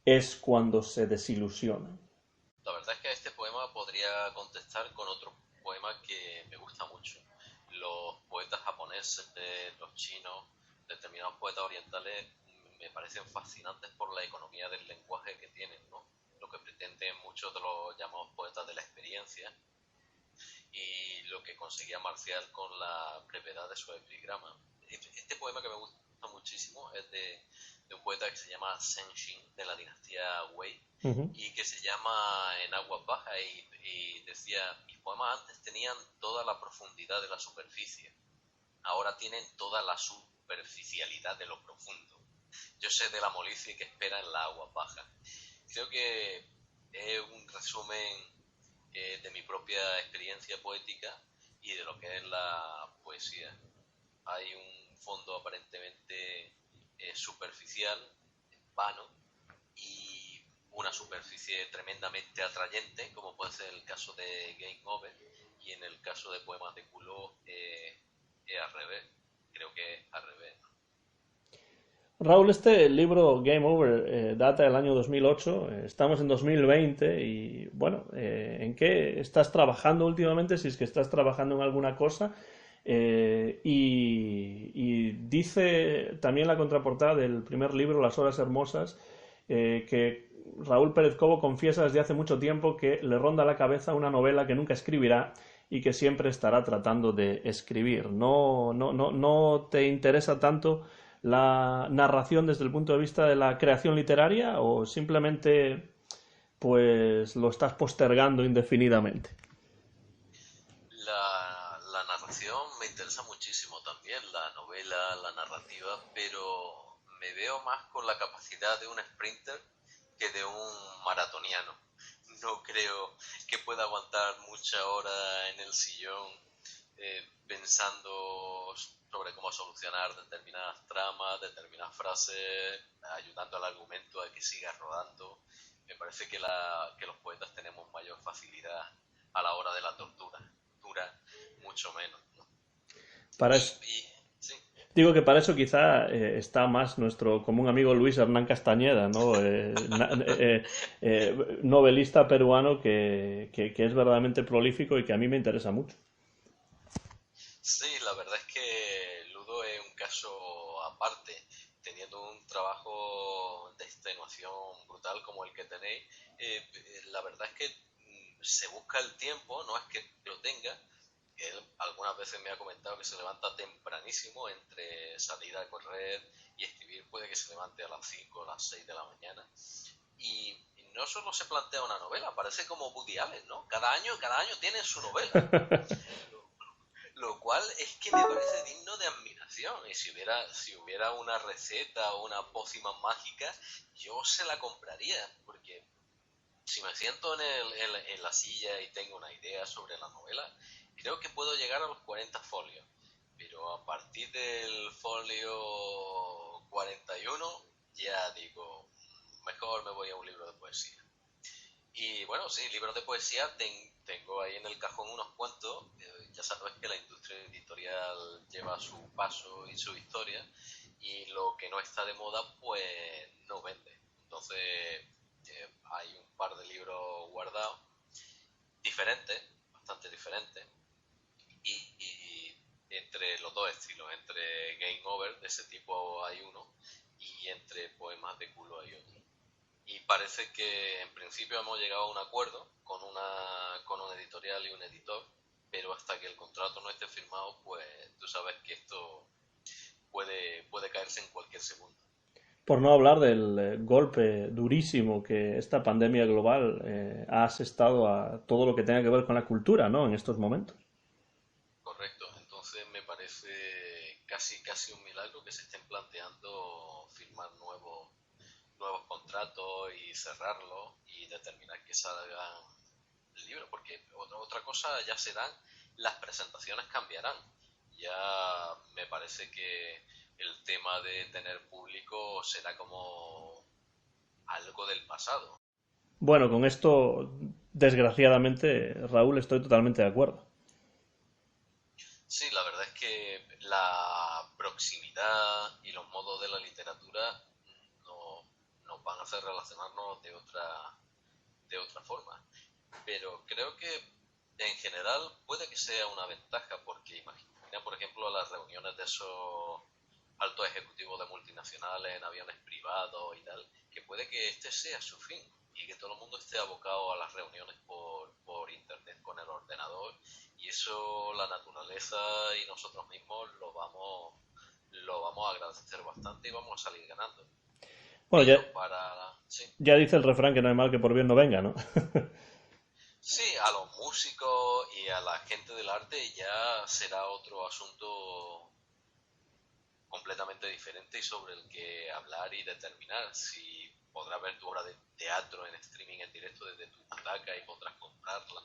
Es cuando se desilusionan. La verdad es que a este poema podría contestar con otro poema que me gusta mucho. Los poetas japoneses, los chinos, determinados poetas orientales me parecen fascinantes por la economía del lenguaje que tienen, ¿no? Lo que pretenden muchos de los llamados poetas de la experiencia y lo que conseguía Marcial con la brevedad de su epigrama. Este poema que me gusta muchísimo es de un poeta que se llama Senshin, de la dinastía Wei, y que se llama En aguas bajas, y decía: mis poemas antes tenían toda la profundidad de la superficie, ahora tienen toda la superficialidad de lo profundo. Yo sé de la molicie que espera en la agua baja. Creo que es un resumen de mi propia experiencia poética y de lo que es la poesía. Hay un fondo aparentemente superficial, vano, y una superficie tremendamente atrayente, como puede ser el caso de Game Over, y en el caso de Poemas de Culo es al revés. Creo que es al revés, ¿no? Raúl, este libro Game Over data del año 2008, estamos en 2020 y bueno, ¿en qué estás trabajando últimamente? Si es que estás trabajando en alguna cosa. Y dice también la contraportada del primer libro, Las Horas Hermosas, que Raúl Pérez Cobo confiesa desde hace mucho tiempo que le ronda la cabeza una novela que nunca escribirá y que siempre estará tratando de escribir. ¿No te interesa tanto la narración desde el punto de vista de la creación literaria o simplemente pues lo estás postergando indefinidamente? La narración me interesa muchísimo también, la novela, la narrativa, pero me veo más con la capacidad de un sprinter que de un maratoniano. No creo que pueda aguantar muchas horas en el sillón pensando sobre cómo solucionar determinadas tramas, determinadas frases, ayudando al argumento a que siga rodando. Me parece que los poetas tenemos mayor facilidad a la hora de la tortura. Dura mucho menos, ¿no? Para eso, Sí, digo que para eso quizá está más nuestro común amigo Luis Hernán Castañeda, ¿no? Novelista peruano que es verdaderamente prolífico y que a mí me interesa mucho. sí, la verdad es que Ludo es un caso aparte, teniendo un trabajo de extenuación brutal como el que tenéis. La verdad es que se busca el tiempo, no es que lo tenga. Él algunas veces me ha comentado que se levanta tempranísimo entre salir a correr y escribir, puede que se levante a las 5 o las 6 de la mañana. Y no solo se plantea una novela, parece como Woody Allen, ¿no? Cada año tiene su novela. Lo cual es que me parece digno de admiración. Y si hubiera una receta o una pócima mágica, yo se la compraría. Porque si me siento en la silla y tengo una idea sobre la novela, creo que puedo llegar a los 40 folios. Pero a partir del folio 41, ya digo, mejor me voy a un libro de poesía. Y bueno, sí, libros de poesía tengo ahí en el cajón unos cuantos. Ya sabes que la industria editorial lleva su paso y su historia, y lo que no está de moda pues no vende. Entonces hay un par de libros guardados, diferentes, bastante diferentes, y entre los dos estilos, entre Game Over, de ese tipo hay uno, y entre Poemas de Culo hay otro. Y parece que en principio hemos llegado a un acuerdo con un editorial y un editor, pero hasta que el contrato no esté firmado, pues tú sabes que esto puede caerse en cualquier segundo. Por no hablar del golpe durísimo que esta pandemia global ha asestado a todo lo que tenga que ver con la cultura, ¿no? En estos momentos. Correcto, entonces me parece casi un milagro que se estén planteando firmar nuevos contratos y cerrarlos y determinar que salgan libros, porque otra cosa ya serán, las presentaciones cambiarán. Ya me parece que el tema de tener público será como algo del pasado. Bueno, con esto, desgraciadamente, Raúl, estoy totalmente de acuerdo. Sí, la verdad es que la proximidad y los modos de la literatura no, nos van a hacer relacionarnos de otra forma. Pero creo que en general puede que sea una ventaja, porque imagina, por ejemplo, las reuniones de esos altos ejecutivos de multinacionales en aviones privados y tal, que puede que este sea su fin y que todo el mundo esté abocado a las reuniones por internet con el ordenador, y eso la naturaleza y nosotros mismos lo vamos a agradecer bastante y vamos a salir ganando. Bueno, Pero para... Sí, ya dice el refrán que no hay mal que por bien no venga, ¿no? Sí, a los músicos y a la gente del arte ya será otro asunto completamente diferente y sobre el que hablar y determinar si podrás ver tu obra de teatro en streaming en directo desde tu butaca y podrás comprarla,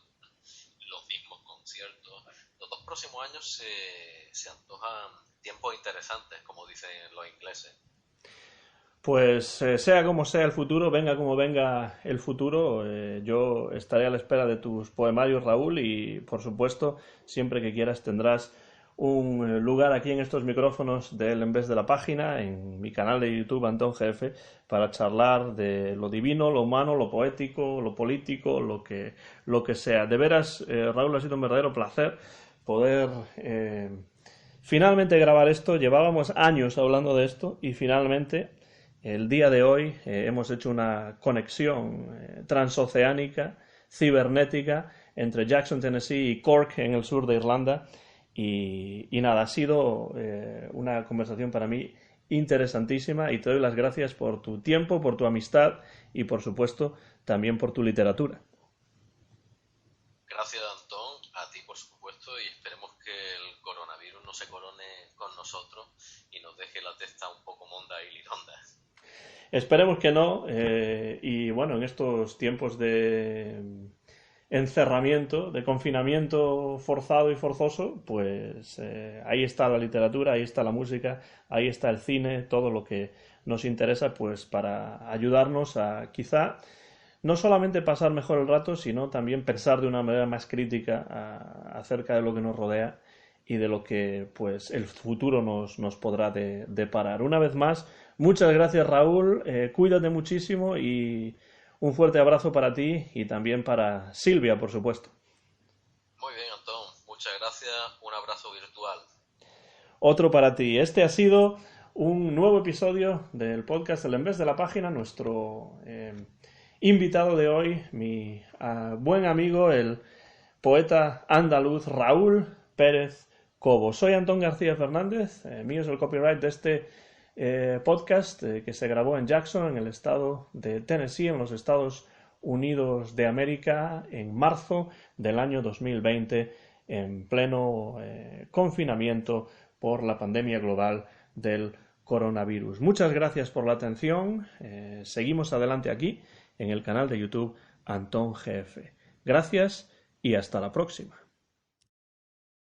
los mismos conciertos. Los 2 próximos años se antojan tiempos interesantes, como dicen los ingleses. Pues sea como sea el futuro, venga como venga el futuro, yo estaré a la espera de tus poemarios, Raúl, y por supuesto, siempre que quieras tendrás un lugar aquí en estos micrófonos del En vez de la página, en mi canal de YouTube, Antón GF, para charlar de lo divino, lo humano, lo poético, lo político, lo que sea. De veras, Raúl, ha sido un verdadero placer poder finalmente grabar esto. Llevábamos años hablando de esto y finalmente el día de hoy hemos hecho una conexión transoceánica, cibernética, entre Jackson, Tennessee y Cork en el sur de Irlanda. Y nada, ha sido una conversación para mí interesantísima y te doy las gracias por tu tiempo, por tu amistad y por supuesto también por tu literatura. Gracias, Antón, a ti por supuesto, y esperemos que el coronavirus no se corone con nosotros y nos deje la testa un poco monda y lironda. Esperemos que no, y bueno, en estos tiempos de encerramiento, de confinamiento forzado y forzoso, pues ahí está la literatura, ahí está la música, ahí está el cine, todo lo que nos interesa, pues para ayudarnos a quizá no solamente pasar mejor el rato, sino también pensar de una manera más crítica acerca de lo que nos rodea y de lo que pues el futuro nos podrá deparar. Una vez más, muchas gracias, Raúl, cuídate muchísimo y un fuerte abrazo para ti y también para Silvia, por supuesto. Muy bien, Antón, muchas gracias, un abrazo virtual. Otro para ti. Este ha sido un nuevo episodio del podcast El En Vez de la Página. Nuestro invitado de hoy, mi buen amigo, el poeta andaluz Raúl Pérez Cobo. Soy Antón García Fernández, mío es el copyright de este podcast que se grabó en Jackson, en el estado de Tennessee, en los Estados Unidos de América, en marzo del año 2020, en pleno confinamiento por la pandemia global del coronavirus. Muchas gracias por la atención. Seguimos adelante aquí en el canal de YouTube Antón GF. Gracias y hasta la próxima.